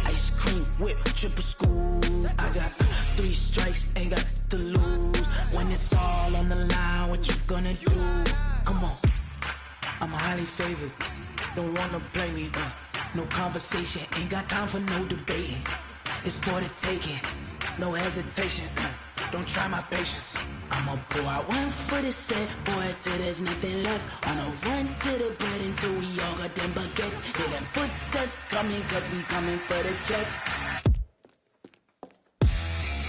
Speaker 19: ice cream whip, triple school. I got 3 strikes, ain't got to lose. When it's all on the line, what you gonna do? Come on, I'm highly favored. Don't wanna play me, no conversation, ain't got time for no debating. It's for the taking, no hesitation, don't try my patience. I'ma pour out 1 foot of set, boy, till there's nothing left. On a run to the bed until we all got them baguettes. Hear them footsteps coming, cause we coming for the check.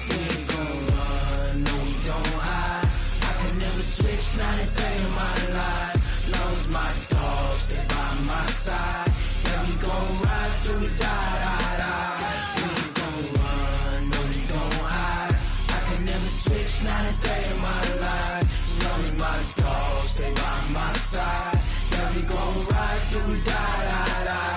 Speaker 19: We ain't gon' run, no we don't hide. I can never switch, not a day in my life. Lost my dogs, they by my side. Yeah, we gon' ride till we die, die, die. We ain't gon' run, no we don't hide. I can never switch, not a day in my life. As long as my dogs, they by my side. Yeah, we gon' ride till we die, die, die.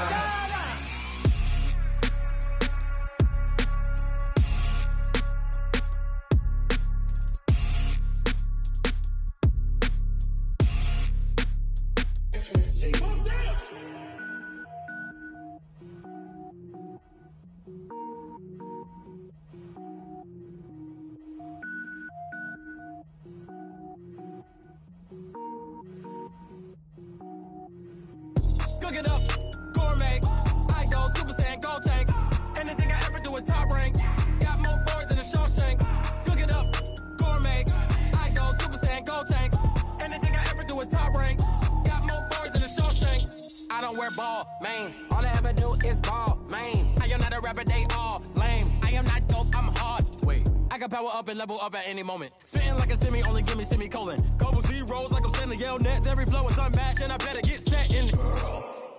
Speaker 7: Cook it up, gourmet. I go Super Saiyan, gold tank. Anything I ever do is top rank. Got more boards than a Shawshank. Cook it up, gourmet. I go Super Saiyan, gold tank. Anything I ever do is top rank. Got more boards than a Shawshank. I don't wear ball mains. All I ever do is ball main. I am not a rapper, they all lame. I am not dope, I'm hard. Wait, I can power up and level up at any moment. Spitting like a semi, only give me semicolon. Couple zeros like I'm sending yell nets. Every flow is unmatched and I better get set in.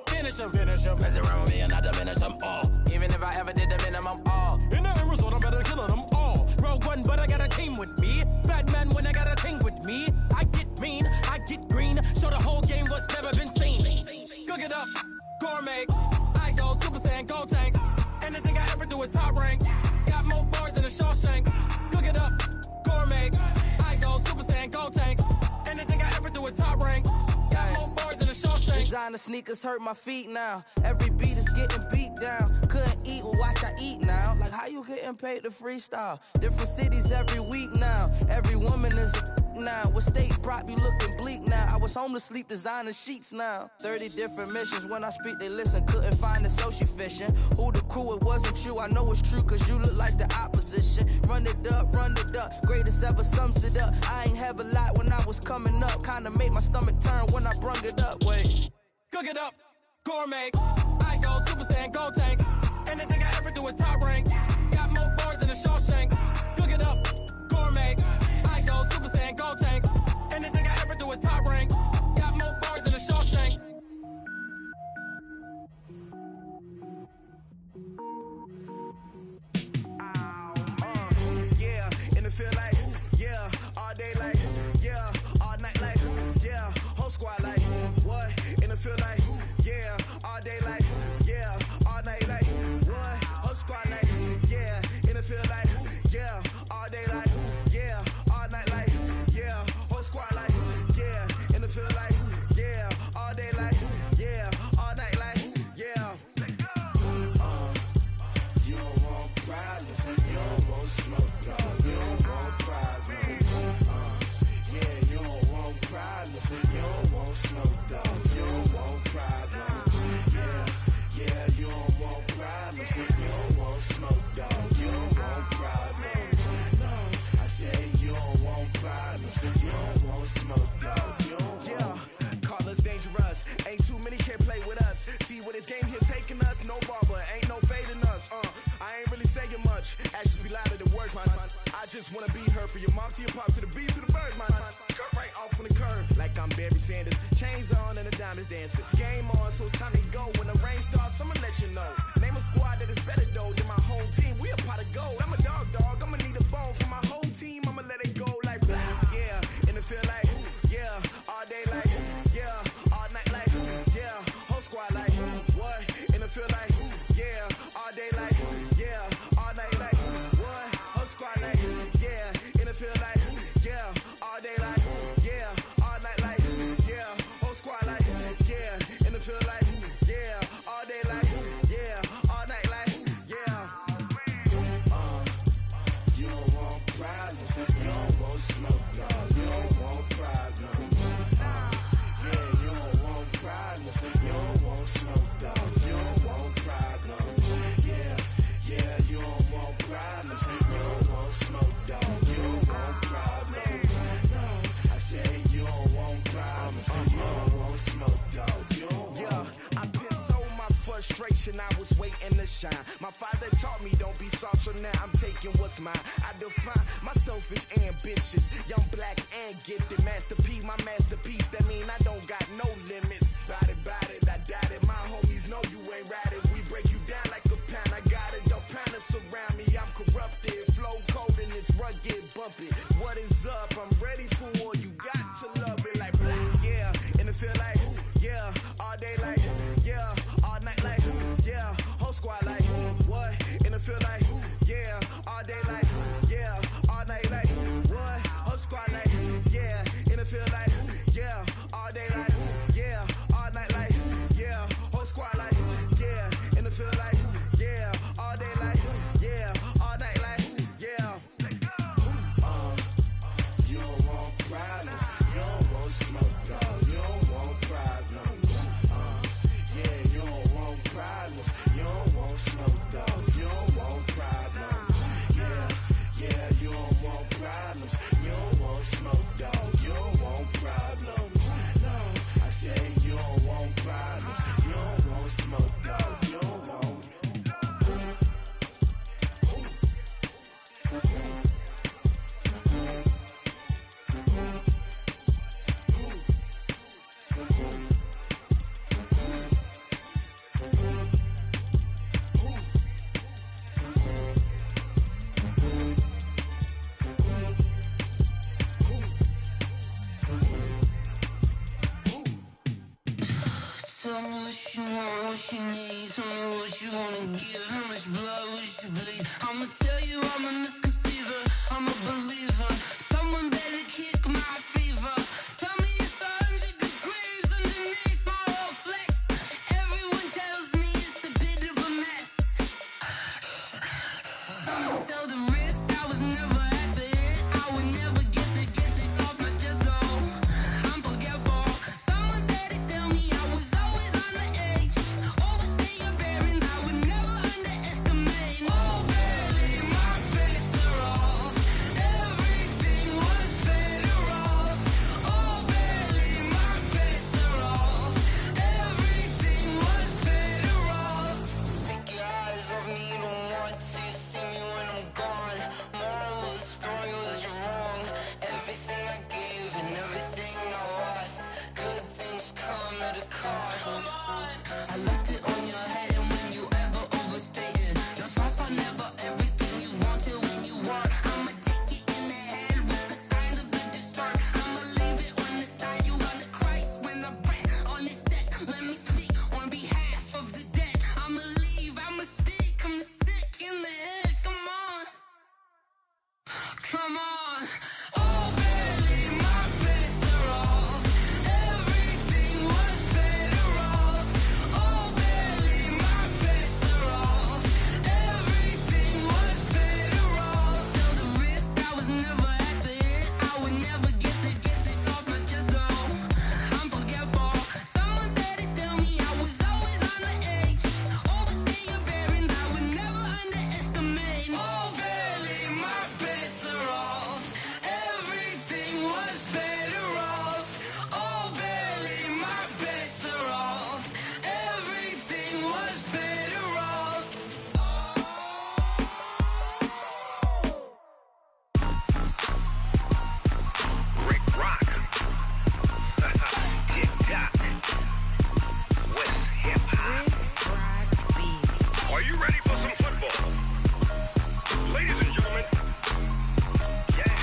Speaker 7: Finish him, mess around with me and I diminish them all. Even if I ever did the minimum, all. In the end result, I'm better killing them all. Rogue One, but I got a team with me. Batman when I got a team with me. I get mean, I get green. Show the whole game what's never been seen. Cook it up, gourmet. I go Super Saiyan, gold tank. Anything I ever do is top rank. Got more bars than a Shawshank. Cook it up, gourmet. I go Super Saiyan, gold tank. Anything I ever do is top rank. Got more bars than a Shawshank.
Speaker 11: Designer sneakers hurt my feet now. Every beat is getting beat down. Couldn't eat, well watch I eat now. Like how you getting paid to freestyle? Different cities every week now. Every woman is a now. What state brought me looking bleak now? I was homeless, sleep designing sheets now. 30 different missions. When I speak, they listen. Couldn't find the social fishing. Who the crew? It wasn't you. I know it's true, cause you look like the opposition. Run it up, greatest ever sums it up. I ain't have a lot when I was coming up. Kinda made my stomach turn when I brung it up. Wait.
Speaker 7: Cook it up, gourmet. I go Super Saiyan, gold tank. Anything I ever do is top rank. Got more bars than a Shawshank. Cook it up, gourmet. I go Super Saiyan, gold tank. Anything I ever do is top rank. Got more bars than a Shawshank.
Speaker 14: Yeah, in the field like, yeah, all day like, yeah, all night like, yeah, whole squad like, what? In the field like, yeah, all day like, yeah, all night like, what? Whole squad like, yeah, in the field like, yeah, all day like, yeah, all night like, yeah, whole squad like, yeah, in the field like, yeah, all day like, yeah, all night like, yeah.
Speaker 19: You don't want problems, you don't want smoke, dog. You don't want problems. Yeah, you don't want problems, you don't want smoke, dog. You don't want problems. Yeah, you don't want problems, you don't want smoke, dog. You don't want problems. No, I said you don't want problems, you don't want smoke, dog. You don't want.
Speaker 14: Yeah, call us dangerous. Ain't too many can play with us. See where this game here taking us. No barber, ain't no fading us. I ain't really saying much. Actions be louder than words, man. I just wanna be heard from your mom to your pop to the beat to the birds, man. Cut right off on the curb, like I'm Barry Sanders. Chains on and the diamonds dancing. Game on, so it's time to go. When the rain starts, I'ma let you know. Name a squad that is better though than my home team. We a pot of gold. I'm a dog. I'ma need a bone for my whole team. I'ma let it go like, yeah. In the field like, yeah. All day like, yeah. All night like, yeah. Whole squad like, what? In the field like, yeah. All day like, yeah. All night like, what? Whole squad like, yeah. In the field like, yeah. All day like, yeah. All night like, yeah. Whole squad like, yeah. In the field like, yeah. All day like, yeah. All night like, yeah.
Speaker 19: You don't
Speaker 20: frustration, I was waiting to shine. My father taught me don't be soft, so now I'm taking what's mine. I define myself as ambitious, young, black, and gifted. Master P, my masterpiece, that mean I don't got no limits. Bout it, I doubt it. My homies know you ain't ratted. We break you down like a pound. I got it, don't panic surround me. I'm corrupted, flow cold and it's rugged, bumpy. What is up? I'm ready for war. You got to love it like black, yeah. And it feel like, yeah. All day like, yeah. All night like, yeah. Whole squad like, what? And it feel like, yeah. All day like, yeah. All night like, what? Whole squad like, yeah. And it feel like, yeah. All day like, yeah. All night like, yeah. Whole squad like, yeah. And it feel like, yeah. All day like, yeah. All night like, yeah.
Speaker 19: You don't want problems, you don't want smoke, no. You don't want problems, yeah. You don't want problems, you don't want smoke, dog. You don't want problems, yeah. You don't want problems, you don't want smoke, dog. You don't want problems, no. I say you don't want problems, you don't want smoke, dog. You don't want.
Speaker 21: Tell me what you want, what you need. Tell me what you wanna give. How much blood would you bleed? I'ma tell you I'm a misconceiver. I'm a believer. Someone better kick my fever. Tell me it's 100 degrees underneath my whole flesh. Everyone tells me it's a bit of a mess. I'ma tell the risk I was never at the end. I would never get the off my chest though. I'm forgetful. Someone better tell me I was always on the edge. Overstay your bearings, I would never underestimate. Oh baby, my bets are off. Everything was better off. Oh baby, my bets are off. Everything was better off. Take your eyes off me, don't want to see me when I'm gone. Moral of the story was you're wrong. Everything I gave and everything I lost. Good things come at a cost. I left it on your head, and when you ever overstay it, your thoughts are never everything you wanted when you want. I'ma take it in the head with the signs of the dessert. I'ma leave it on the side. You wanna Christ when the breath on this set. Let me speak on behalf of the dead. I'ma leave, I'ma speak. I'm the sick in the head. Come on, come on. Oh baby, my bets are off. Everything was better off. Oh baby, my bets are off. Everything was better off. Tell the risk I was never at the end. I would never get the off my chest though. I'm forgetful. Someone better tell me I was always on the edge. Overstay your bearings, I would never underestimate. Oh baby, my bets are off. Everything was better off. Oh baby, my bets are off. Everything was better off.
Speaker 22: Rick Rock. Tick-tock. West hip-hop. Are you ready for some football? Ladies and gentlemen. Yeah.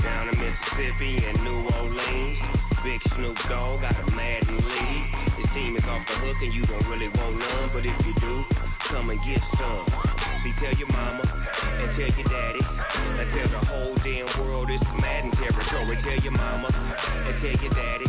Speaker 23: Down in Mississippi and New Orleans, Big Snoop Dogg got a Madden league. His team is off the hook and you don't really want none, but if you do, come and get some. See, tell your mama and tell your daddy, and tell the whole damn world this is Madden territory. Tell your mama and tell your daddy,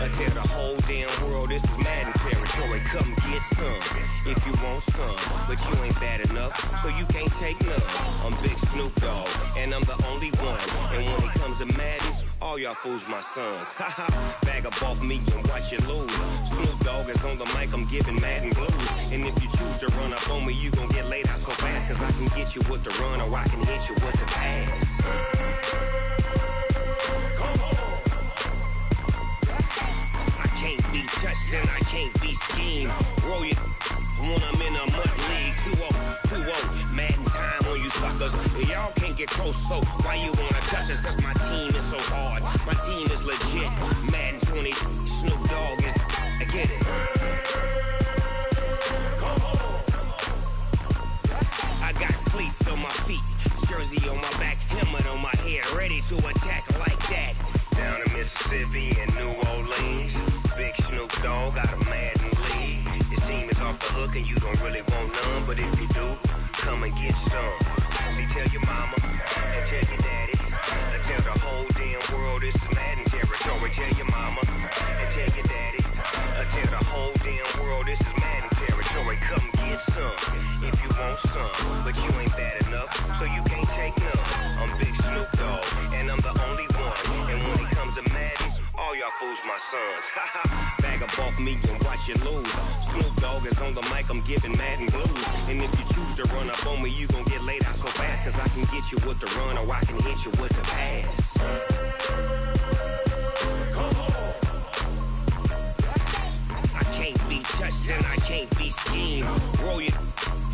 Speaker 23: and tell the whole damn world this is Madden territory. Come get some if you want some, but you ain't bad enough, so you can't take none. I'm Big Snoop Dogg, and I'm the only one. And when it comes to Madden, all y'all fools my sons. Haha, bag up off me and watch you lose. Snoop Dogg is on the mic, I'm giving Madden blues. And if you choose to run up on me, you gon' get laid out so fast, cause I can get you with the run or I can hit you with the pass.
Speaker 22: Come on.
Speaker 23: be touched and I can't be schemed. Roll your when I'm in a mud league. 2-0, Madden time on you suckers. Y'all can't get close, so why you wanna touch us? Cause my team is so hard. My team is legit. Madden 20, Snoop Dogg is. I get it. I got cleats on my feet, jersey on my back, helmet on my head, ready to attack like that. Down in Mississippi and New Orleans, Big Snoop Dogg got a Madden league. Your team is off the hook and you don't really want none, but if you do, come and get some. See, tell your mama and tell your daddy, and tell the whole damn world this is Madden territory. Tell your mama and tell your daddy, and tell the whole damn world this is Madden territory. Come get some if you want some, but you ain't bad enough, so you can't take none. I'm Big Snoop Dogg, and I'm the only one. And when it comes to Madden, all y'all fools my sons. Bag up off me and watch you lose. Snoop Dogg is on the mic, I'm giving Madden blues. And if you choose to run up on me, you gon' get laid out so fast. Cause I can get you with the run or I can hit you with the pass. I can't be touched and I can't be schemed. Roll your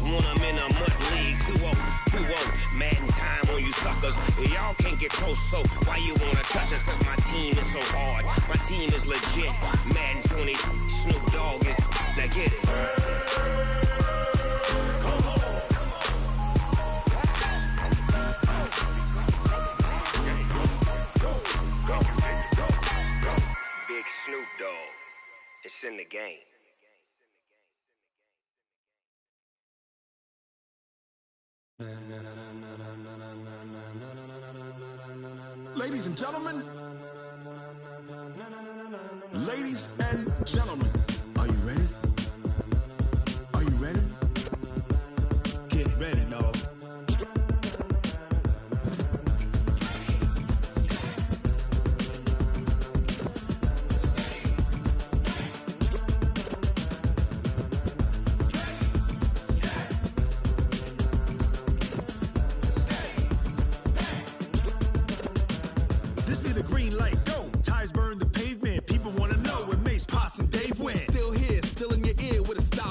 Speaker 23: when I'm in a mud league. 2-0, Madden time on you suckers. Y'all can't get close, so why you wanna touch us? Cause my team is so hard. My team is legit. Madden 20, Snoop Dogg is. Now get it. Big Snoop Dogg. It's in the game.
Speaker 1: Ladies and gentlemen, ladies and gentlemen, are you ready? Are you ready? Get ready, dog.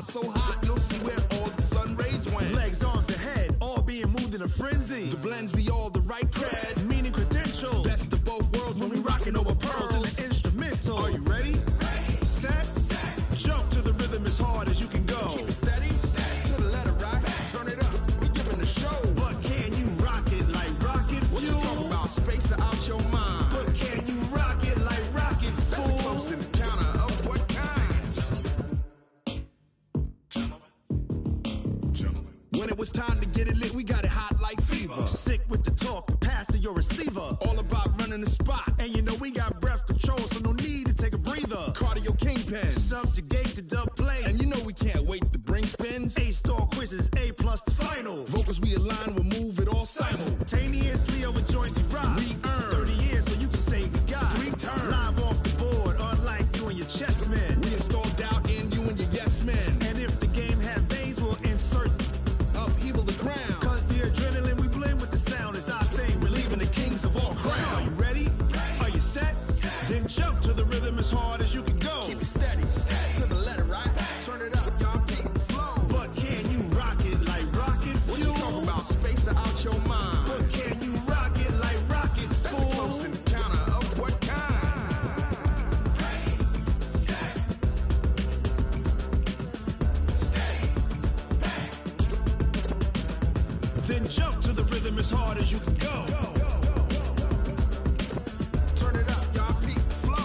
Speaker 1: So hot, you'll see where all the sun rays went. Legs, arms, and head, all being moved in a frenzy. The blends be all the right cred, meaning credentials. Best of both worlds when we rockin' over pearls in the instrumental. Are you ready? Ready. Set. Jump to the rhythm as hard as you can go. Keep it steady. To the letter right. Turn it up. We giving the show. But can you rock it like rocket fuel? What you talking about? Space out your mind. But can you rock it like rockets, fool? That's a close encounter of what kind? When it was time to get it lit, we got it hot like fever. Sick with the talk, pass to your receiver. All about running the spot. And you know we got breath control, so no need to take a breather. Cardio kingpin, subjugate the dub play. And you know we can't wait to bring spins. A-star quizzes, A+ the final. Vocals we align, we'll move it all simultaneously over joints we rock. We earn 30 years, so you can say we got 3 turns. Live off the board, unlike you and your chess men. We install doubt in you and your yes men. And if the game had veins, we'll insert upheaval the ground. Cause the adrenaline we blend with the sound is our thing. We're leaving the kings of all crowns. Are you ready? Are you set? Then jump to the rhythm as hard as you can go. Keep it steady. To the letter right. Turn it up, y'all beat the flow. But can you rock it like rocket fuel? What you talking about? Space out your mind. But can you rock it like rockets, fool? That's a close encounter of what kind? Ready, set, steady, back. Then jump to the rhythm as hard as you can go. Turn it up, y'all beat the flow.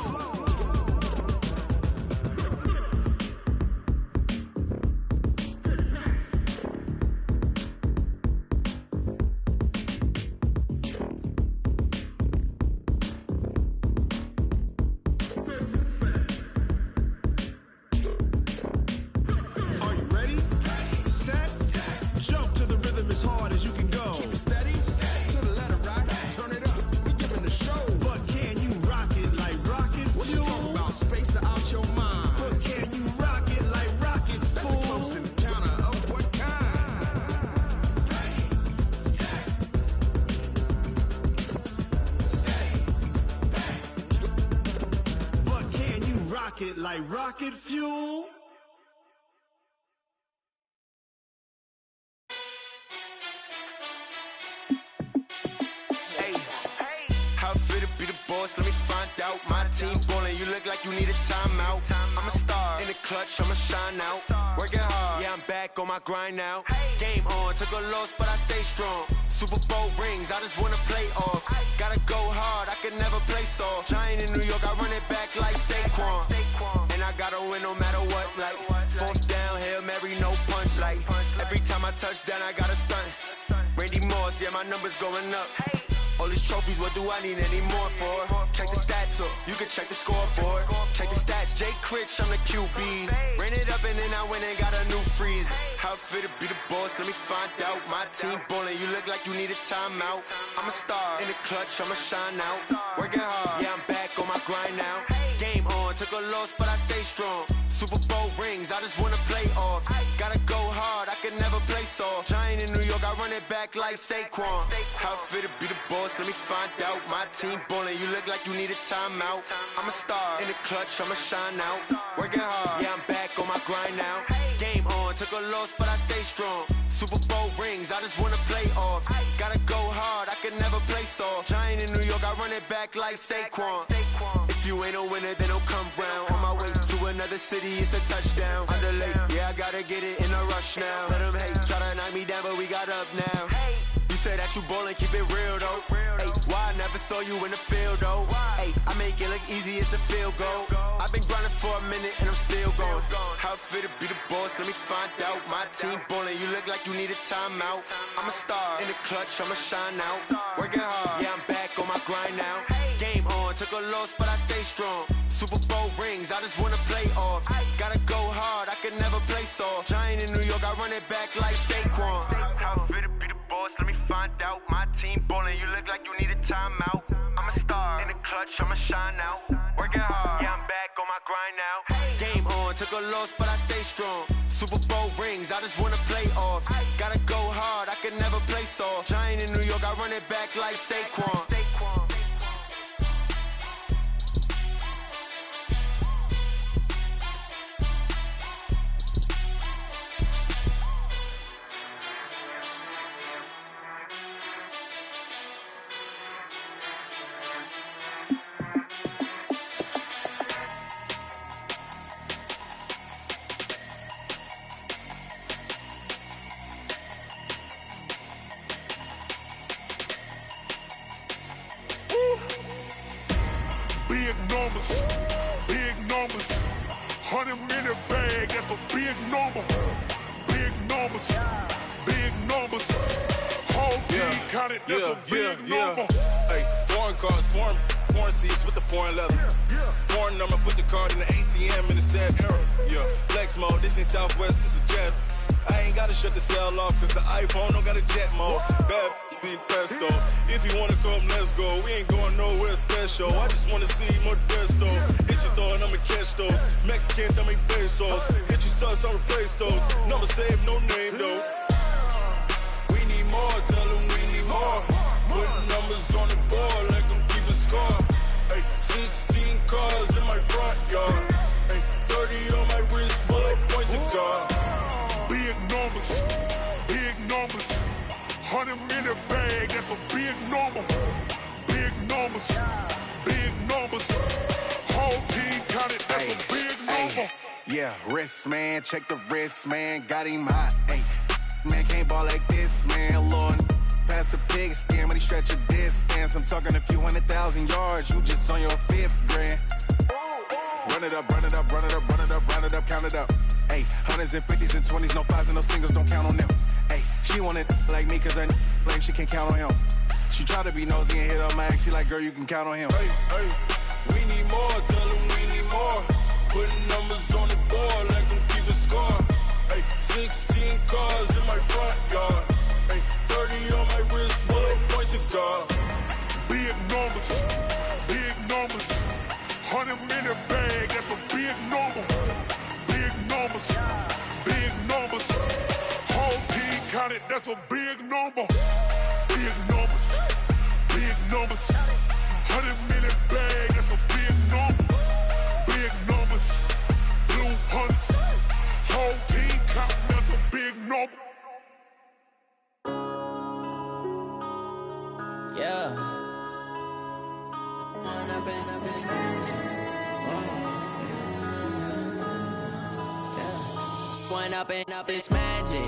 Speaker 1: Are you ready? Set. Jump to the rhythm as hard as you can go. Keep it steady. To the letter right. pocket like rocket fuel.
Speaker 20: Hey, how I feel to be the boss? Let me find out. My team ballin', you look like you need a timeout. I'm a star in the clutch, I'ma shine out. Working hard, yeah, I'm back on my grind now. Game on, took a loss, but I stay strong. Super Bowl rings, I just wanna play off. Gotta go hard, I can never play soft. Giant in New York, I run it back like Saquon. And I gotta win no matter what, like fourth down, Hail Mary, no punch. Like every time I touch down, I gotta stunt. Randy Moss, yeah, my numbers going up. All these trophies, what do I need any more for? Check the stats up, you can check the scoreboard. Check the stats, Jay Critch, I'm the QB. Ran it up and then I went and got a new freeze. How I feel to be the boss, let me find out. My team ballin', you look like you need a timeout. I'm a star in the clutch, I'ma shine out. Working hard, yeah, I'm back on my grind now. Game on, took a loss, but I stay strong. Super Bowl rings, I just wanna play off. Gotta go hard, I can never play soft. Giant in New York, I run it back like Saquon. How I feel to be the boss, let me find out. My team ballin', you look like you need a timeout. I'm a star in the clutch, I'ma shine out. Working hard, yeah, I'm back on my grind now. Game on, took a loss, but I stay strong. Super Bowl rings, I just wanna play off. Gotta go hard, I can never play soft. Giant in New York, I run it back like Saquon. If you ain't a winner, then don't come round. On my way to another city, it's a touchdown. Underlay, yeah, I gotta get it in a rush now. Let them hate, try to knock me down, but we got up now. You said that you ballin', keep it real though. Ay, why I never saw you in the field though? Ay, I make it look easy, it's a field goal. I've been grinding for a minute and I'm still going. How I feel to be the boss, let me find out. My team ballin', you look like you need a timeout. I'm a star in the clutch, I'ma shine out. Working hard, yeah, I'm back on my grind now. Game on, took a loss, but I stay strong. Super Bowl rings, I just wanna play off. Gotta go hard, I can never play soft. Giant in New York, I run it back like Saquon. How I feel to be the boss, let me find out. My team ballin', you look like you need a timeout. I'm a star in the clutch, I'ma shine out. Working hard, yeah, I'm back on my grind now. Game on, took a loss, but I stay strong. Super Bowl rings, I just wanna play off. Gotta go hard, I can never play soft. Giant in New York, I run it back like Saquon.
Speaker 2: Big numbers, 100 minute bag, that's a big number. Big numbers, whole team counted, that's a big number.
Speaker 4: Hey, foreign cars, foreign seats with the foreign leather. Foreign number, put the card in the ATM in the sad era. Yeah, flex mode, this ain't Southwest, this a jet. I ain't gotta shut the cell off, cause the iPhone don't got a jet mode. Bad beat pesto. If you wanna come, let's go. We ain't going nowhere special. I just wanna see more Modesto. Hit your throw and I'ma catch those. Mexican, dummy pesos. Hit your sauce, I'll replace those. Number save, no name though. We need more, tell them we need more. Putting numbers on the board like I'm keeping score. Hey, 16 cars in my front yard. Hey, 30 on my wrist, bullet point to God.
Speaker 2: Big numbers, 100 minute bag, that's a big number. Big numbers, whole team counted, that's a big number.
Speaker 5: Yeah, wrist man, check the wrist man, got him hot. Ay, man can't ball like this, man. Lord, past the big skin, but he stretch a distance. I'm talking a few 100,000 yards, you just on your 5th grand. Run it up, count it up. Ay, hundreds and 50s and 20s, no 5s and no singles, don't count on them. Ay, she want it like me, cause her like she can't count on him. She try to be nosy and hit on my ex, she like, girl, you can count on him.
Speaker 4: Hey, we need more, tell them we need more. Putting numbers on the board like I'm keeping score. Hey, 16 cars in my front yard. Hey, 30 on my wrist, bullet point to God.
Speaker 2: Big numbers, 100 minute bag, that's a big number. Big numbers, whole team counted, that's a big number. Big numbers, 100 minute bag, that's a big number. Big numbers,
Speaker 10: Yeah. When up and up, it's magic. When up and up, it's magic.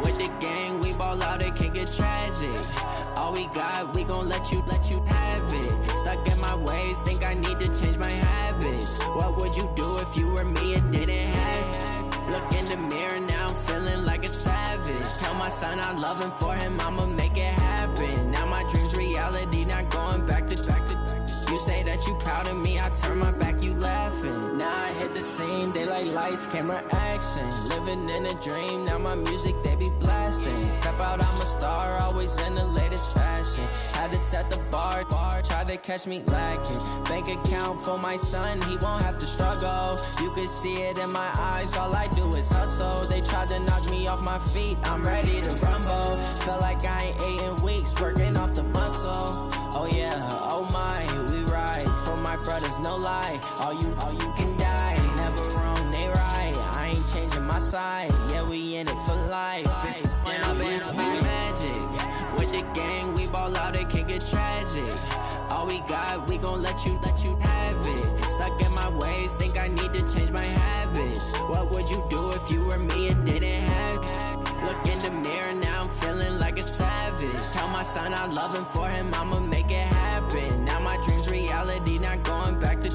Speaker 10: With the gang, we ball out, it can get tragic. All we got, we gon' let you have it. Stuck in my ways, think I need to change my habits. What would you do if you were me and didn't have it? Look in the mirror now, I'm feeling like a savage. Tell my son I love him, for him I'ma make it happen. Now my dream's reality, not going back to. You say that you proud of me, I turn my back, you laughing. Now I hit the scene, they like lights, camera, action. Living in a dream, now my music, they be blasting. Step out, I'm a star, always in the latest fashion. Had to set the bar, try to catch me lacking. Bank account for my son, he won't have to struggle. You can see it in my eyes, all I do is hustle. They tried to knock me off my feet, I'm ready to rumble. Feel like I ain't ate in weeks, working off the muscle. Oh yeah, oh my, we ride for my brothers, no lie. All you can die, never wrong, they right. I ain't changing my side, yeah, we in it for life. When up and up, it's magic. With the gang, we ball out, it can get tragic. All we got, we gon' let you have it. Stuck in my ways, think I need to change my habits. What would you do if you were me and didn't have it? Look in the mirror now, I'm feeling like a savage. Tell my son I love him, for him I'ma make it happen. Now my dream's reality, not going back to.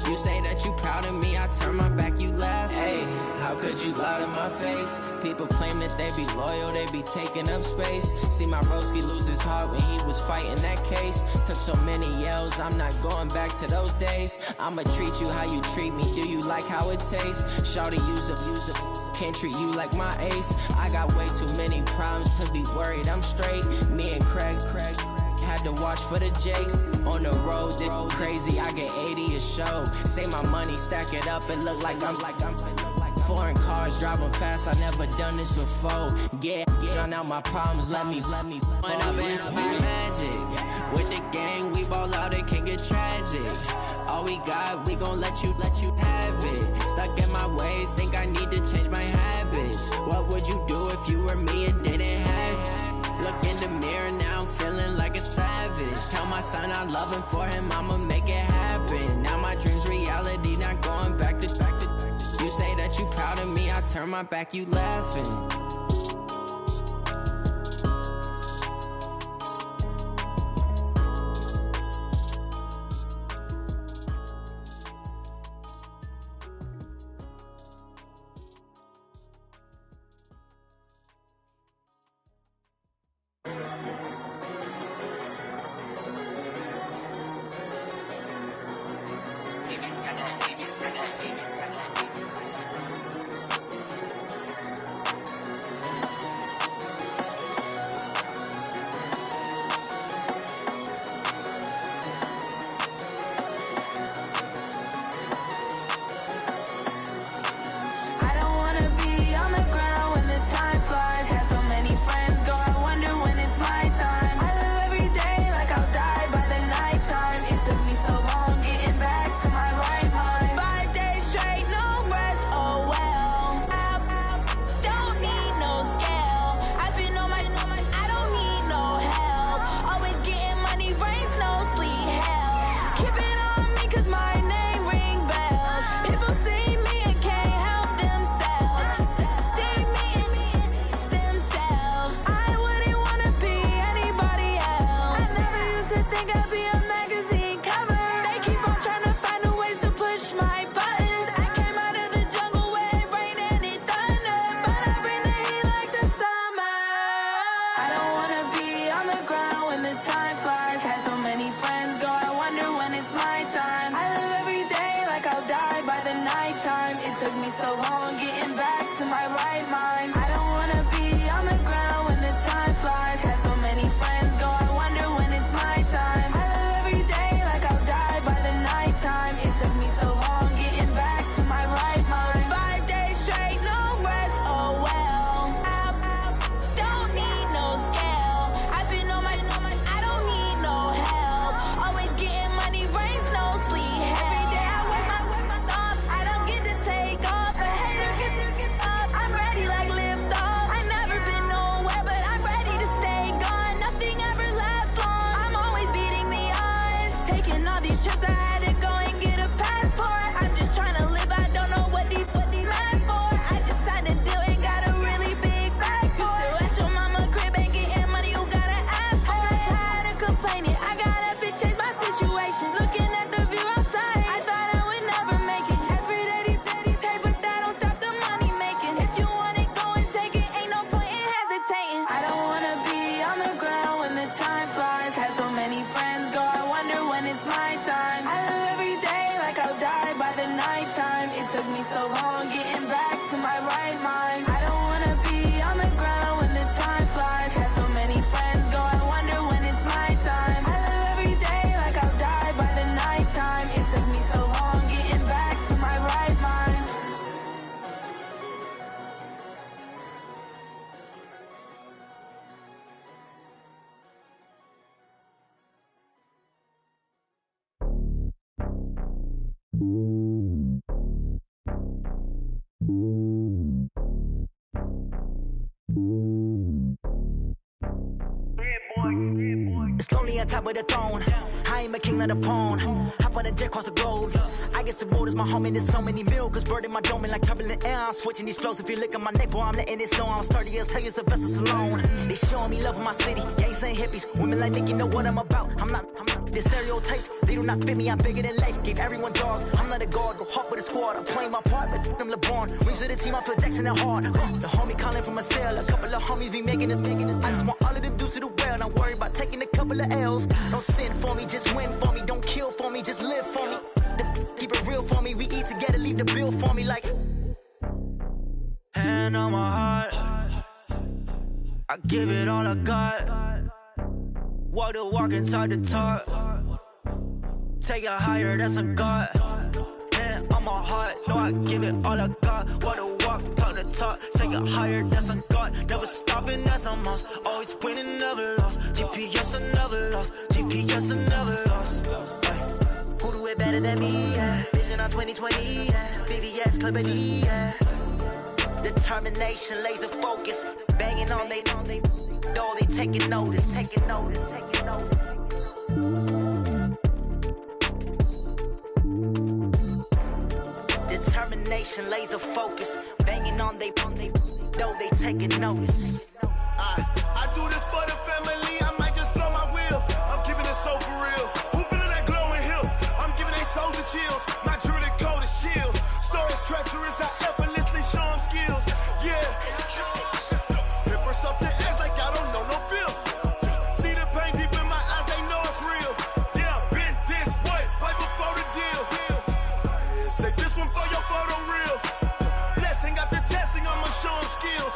Speaker 10: You say that you proud of me, I turn my back, you laugh. Hey, how could you lie to my face? People claim that they be loyal, they be taking up space. See my broski lose his heart when he was fighting that case. Took so many yells, I'm not going back to those days. I'ma treat you how you treat me, do you like how it tastes? Shawty, use it. Can't treat you like my ace. I got way too many problems to be worried, I'm straight. Me and Craig had to watch for the Jakes. On the road, this crazy, I get 80 a show. Say my money, stack it up, it look like I'm foreign cars, driving fast, I never done this before. Get on out my problems, let me When up and up, it's magic. With the gang, we ball out, it can get tragic. All we got, we gon' let you have it. Stuck in my ways, think I need to change my habits. What would you do if you were me and didn't have it? Look in the mirror now, I'm feeling like a savage. Tell my son I love him, for him I'ma make it happen. Now my dream's reality, not going back to. You say that you proud of me, I turn my back, you laughing.
Speaker 21: my time. I live every day like I'll die by the nighttime. It took me so long getting back to my right mind. I don't wanna be on the ground when the time flies. Had so many friends go, I wonder when it's my time. I live every day like I'll die by the nighttime. It took me so long getting back to my right mind.
Speaker 6: It's lonely on top of the throne. I ain't a king of the pawn. Hop on a jet across the globe. I guess the road is my home and there's so many milk. Bird in my dome and like turbulent air. I'm switching these flows. If you look at my neck, boy, I'm letting it snow. I'm sturdy as hell, it's a vessel alone. They showing me love in my city. Gangs ain't hippies. Women like Nick, you know what I'm about. I'm not. The stereotypes, they do not fit me. I'm bigger than life. Gave everyone dogs. I'm not a guard. Go hawk with a squad. I'm playing my part, but them LeBron. Wings of the team, I feel Jackson and hard. The homie calling from a cell. A couple of homies be making it. I just want all of them dudes to do well. Not worry about taking a couple of L's. Don't sin for me, just win for me. Don't kill for me, just live for me. Keep it real for me. We eat together, leave the bill for me like. Hand on my heart, I give it all I got. Walk the walk and talk the talk. Take it higher, that's a God. Hand on my heart, no, I give it all I got. Walk the walk, talk the talk. Take it higher, that's a God. Never stopping, that's a must. Always winning, never lost. GPS, I never lost. GPS, I never lost. Who do it better than me? Yeah. Vision on 2020, yeah. VVS, Clippity, yeah. Determination, laser focus. Banging on they door, they taking notice. Taking notice, taking notice. Determination, laser focus. Banging on they door, they taking notice.
Speaker 3: I do this for the family. I might just blow my wheel. I'm keeping it so for real. Who feeling that glowing hill? I'm giving they soldier chills. My jewelry code is chill. Stories treacherous. I effortlessly show them skills. Yeah. Paper stuff the edge like I don't know no bill. See the pain deep in my eyes. They know it's real. Yeah, been this way before the deal. Say this one for your photo real. Blessing after testing. I'ma show them skills.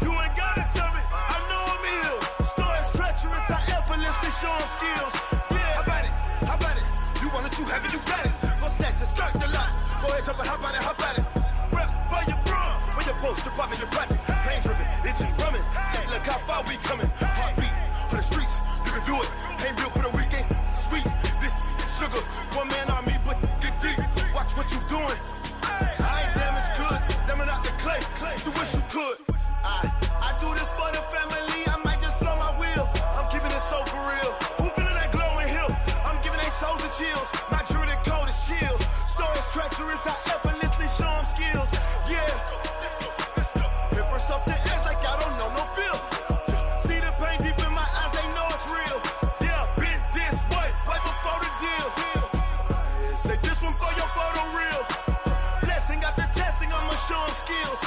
Speaker 3: You ain't gotta tell me. I know I'm ill. Stories treacherous. I effortlessly show them skills. Yeah, how about it? How about it? You want it, you have it, you got it. Go snatch it, skirt the lot. Go ahead, jump it, how about it? How about it? Rep for your bro. When your post, department, your projects. Pain driven, itching, drumming. Hey, look how far we coming. Heartbeat on the streets. You can do it. Ain't built for the weekend. Sweet. This sugar. One man on me, but get deep. Watch what you doing. I ain't damaged goods. Damn out the clay. You wish you could. I do this for the family. I might just blow my wheel. I'm keeping it so for real. Who feeling that glowing hill? I'm giving they soldier chills. My jewelry code is chill. Stories treacherous. I effortlessly show them skills. Yeah. Paper stuff the edge like I don't know no bill. See the pain deep in my eyes. They know it's real. Yeah, been this way before the deal. Say this one for your photo real. Blessing after testing. I'ma show them skills.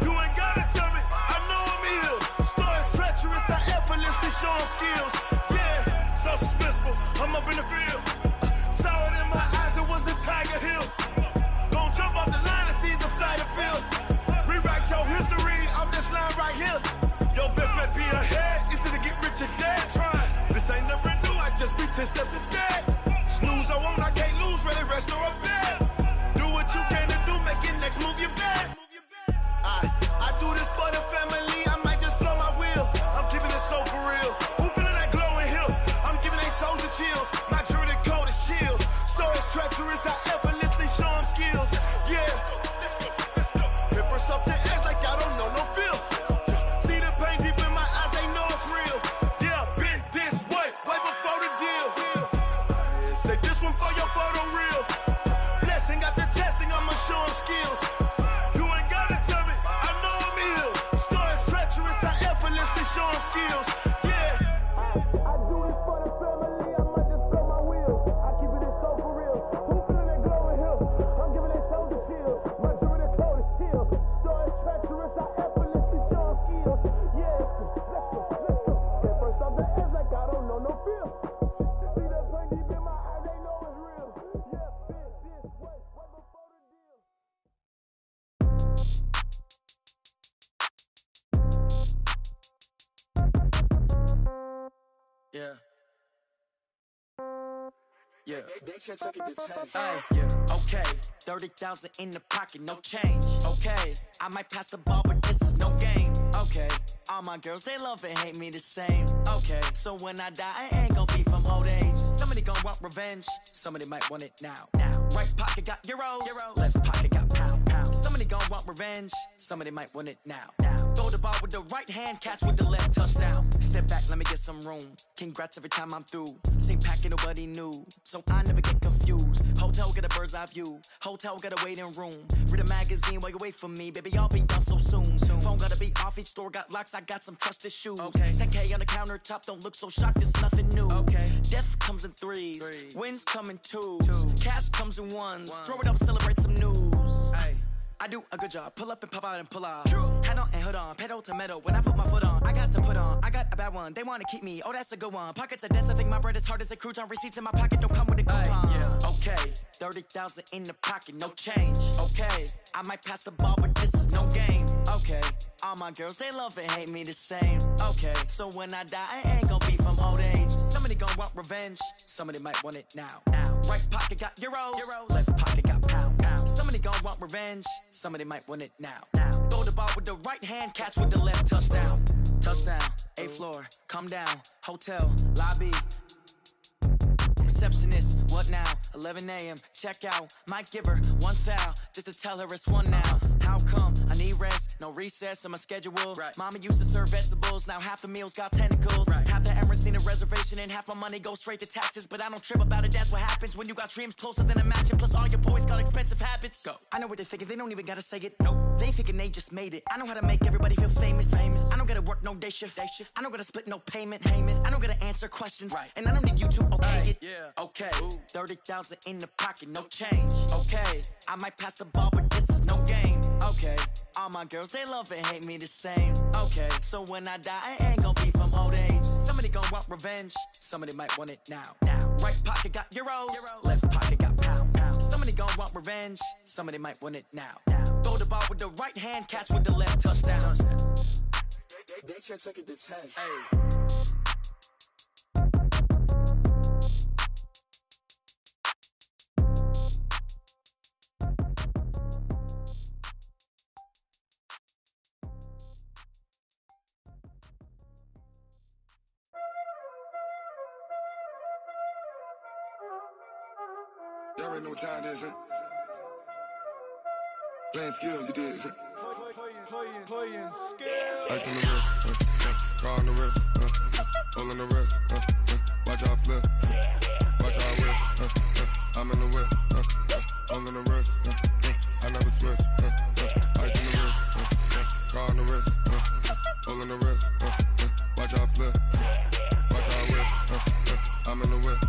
Speaker 3: You ain't gotta tell me. I know I'm ill. Stories treacherous. I effortlessly show them skills. Yeah, so suspenseful. I'm up in the field. Saw it in my eyes. It was the Tiger Hill. Gon' jump off the line and see the fly the field. Rewrite your history off this line right here. Your best bet be ahead. Easy to get rich or dead. Try. This ain't never new. I just be 10 steps instead. Snooze I won't. I can't lose. Ready, rest or a bed. Do what you can to do. Make your next move your best. I do this for the family. I might just blow my wheel. I'm keeping it so for real. Who feeling that glowing hill? I'm giving they soldier chills. My jewelry code is chill. Stories treacherous. I effortlessly show them skills. Yeah. Paper stuff the edge like I don't know no bill. See the pain deep in my eyes. They know it's real. Yeah, been this way before the deal. Say this one for your photo real.
Speaker 8: Yeah. Yeah.
Speaker 6: Ay, okay, 30,000 in the pocket, no change. Okay, I might pass the ball, but this is no game. Okay, all my girls, they love and hate me the same. Okay, so when I die, I ain't gon' be from old age. Somebody gon' want revenge, somebody might want it now. Right pocket got euros, left pocket got pound. Somebody gon' want revenge, somebody might want it now. Throw the ball with the right hand, catch with the left, touchdown. Step back, let me get some room. Congrats every time I'm through. Same packet, nobody knew, so I never get confused. Hotel get a bird's eye view. Hotel got a waiting room. Read a magazine while you wait for me, baby. I'll be done so soon. Phone gotta be off. Each store got locks. I got some trusted shoes. 10K on the countertop. Don't look so shocked. It's nothing new. Death comes in threes. Wins come in twos. Cash comes in ones. Throw it up, celebrate some news. I do a good job. Pull up and pop out and pull out. Head on and hood on. Pedal to metal. When I put my foot on, I got to put on. I got a bad one. They want to keep me. Oh, that's a good one. Pockets are dense. I think my bread is hard as a crouton. Receipts in my pocket don't come with a coupon. Okay, 30,000 in the pocket, no change. Okay, I might pass the ball, but this is no game. Okay, all my girls, they love and hate me the same. Okay, so when I die, I ain't gon' be from old age. Somebody gon' want revenge. Somebody might want it now. Right pocket got euros. Left pocket got pound. Somebody gon' want revenge. Somebody might want it now. Throw the ball with the right hand, catch with the left, touchdown. Touchdown, 8th floor, come down. Hotel, lobby. Receptionist, what now? 11 a.m. check out. Might give her one foul just to tell her it's one now. How come? I need rest, no recess on my schedule. Mama used to serve vegetables, now half the meals got tentacles. Half the Emirates need a reservation and half my money goes straight to taxes. But I don't trip about it, that's what happens when you got dreams closer than a mansion. Plus all your boys got expensive habits. Go. I know what they're thinking, they don't even gotta say it. Nope. They thinking they just made it. I know how to make everybody feel famous. I don't gotta work no day shift. I don't gotta split no payment. I don't gotta answer questions. And I don't need you to okay it. Okay, 30,000 in the pocket, no change. Okay, I might pass the ball, but this is no game. Okay, all my girls, they love and hate me the same. Okay, so when I die, I ain't gon' be from old age. Somebody gon' want revenge, somebody might want it now. Right pocket got euros, left pocket got pound. Somebody gon' want revenge, somebody might want it now. Throw the ball with the right hand, catch with the left, touchdown.
Speaker 21: They check it to 10.
Speaker 2: Y'all already know what time it is, huh? Playing skills, you did.
Speaker 21: Playing skills.
Speaker 2: Ice on the wrist, car on the wrist, hole on the wrist, watch how I flip, watch how I whip, I'm in the whip, hole on the wrist, I never switch, ice on the wrist, car on the wrist, hole on the wrist, watch how I flip, watch how I whip, I'm in the whip,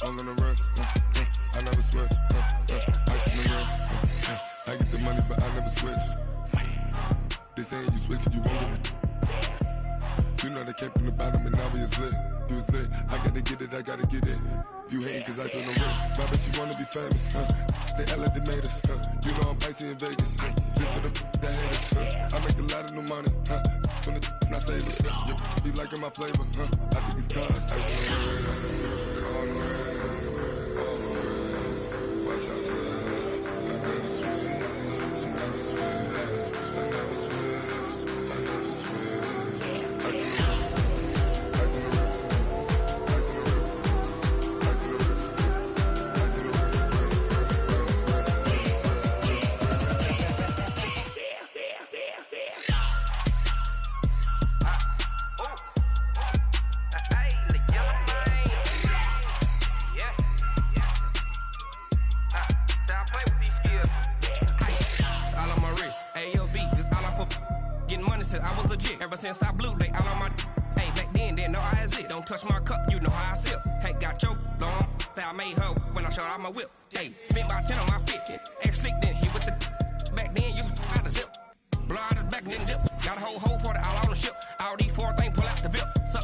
Speaker 2: hole on the wrist, I never switch, ice on the wrist, I get the money but I never switch. They saying you switch, you won't get it. You know they came from the bottom and now we is lit. You was lit, I gotta get it, I gotta get it. You hating cause ice on the wrist. My bitch, you wanna be famous, They act like they made us, You know I'm icy in Vegas, This for the that hate us, I make a lot of new money, When the not save us, You be liking my flavor, I think it's cause ice on the wrist, on the wrist, on the wrist. Watch out, cuz I never switch, I never switch. I never switch, I never switch. Ice in the wrist, ice in the wrist, ice in the wrist, ice in the wrist, ice in the wrist,
Speaker 7: I was legit ever since I blew they all on my hey back then didn't know I exist. Don't touch my cup, you know how I sip. Hey, got your long that I made her when I showed out my whip. Hey, spent about 10 on my fit. Ex slick then hit with the back then used to out the zip. Blow out his back then dip. Got a whole party all on the ship. All these four things pull out the VIP. Suck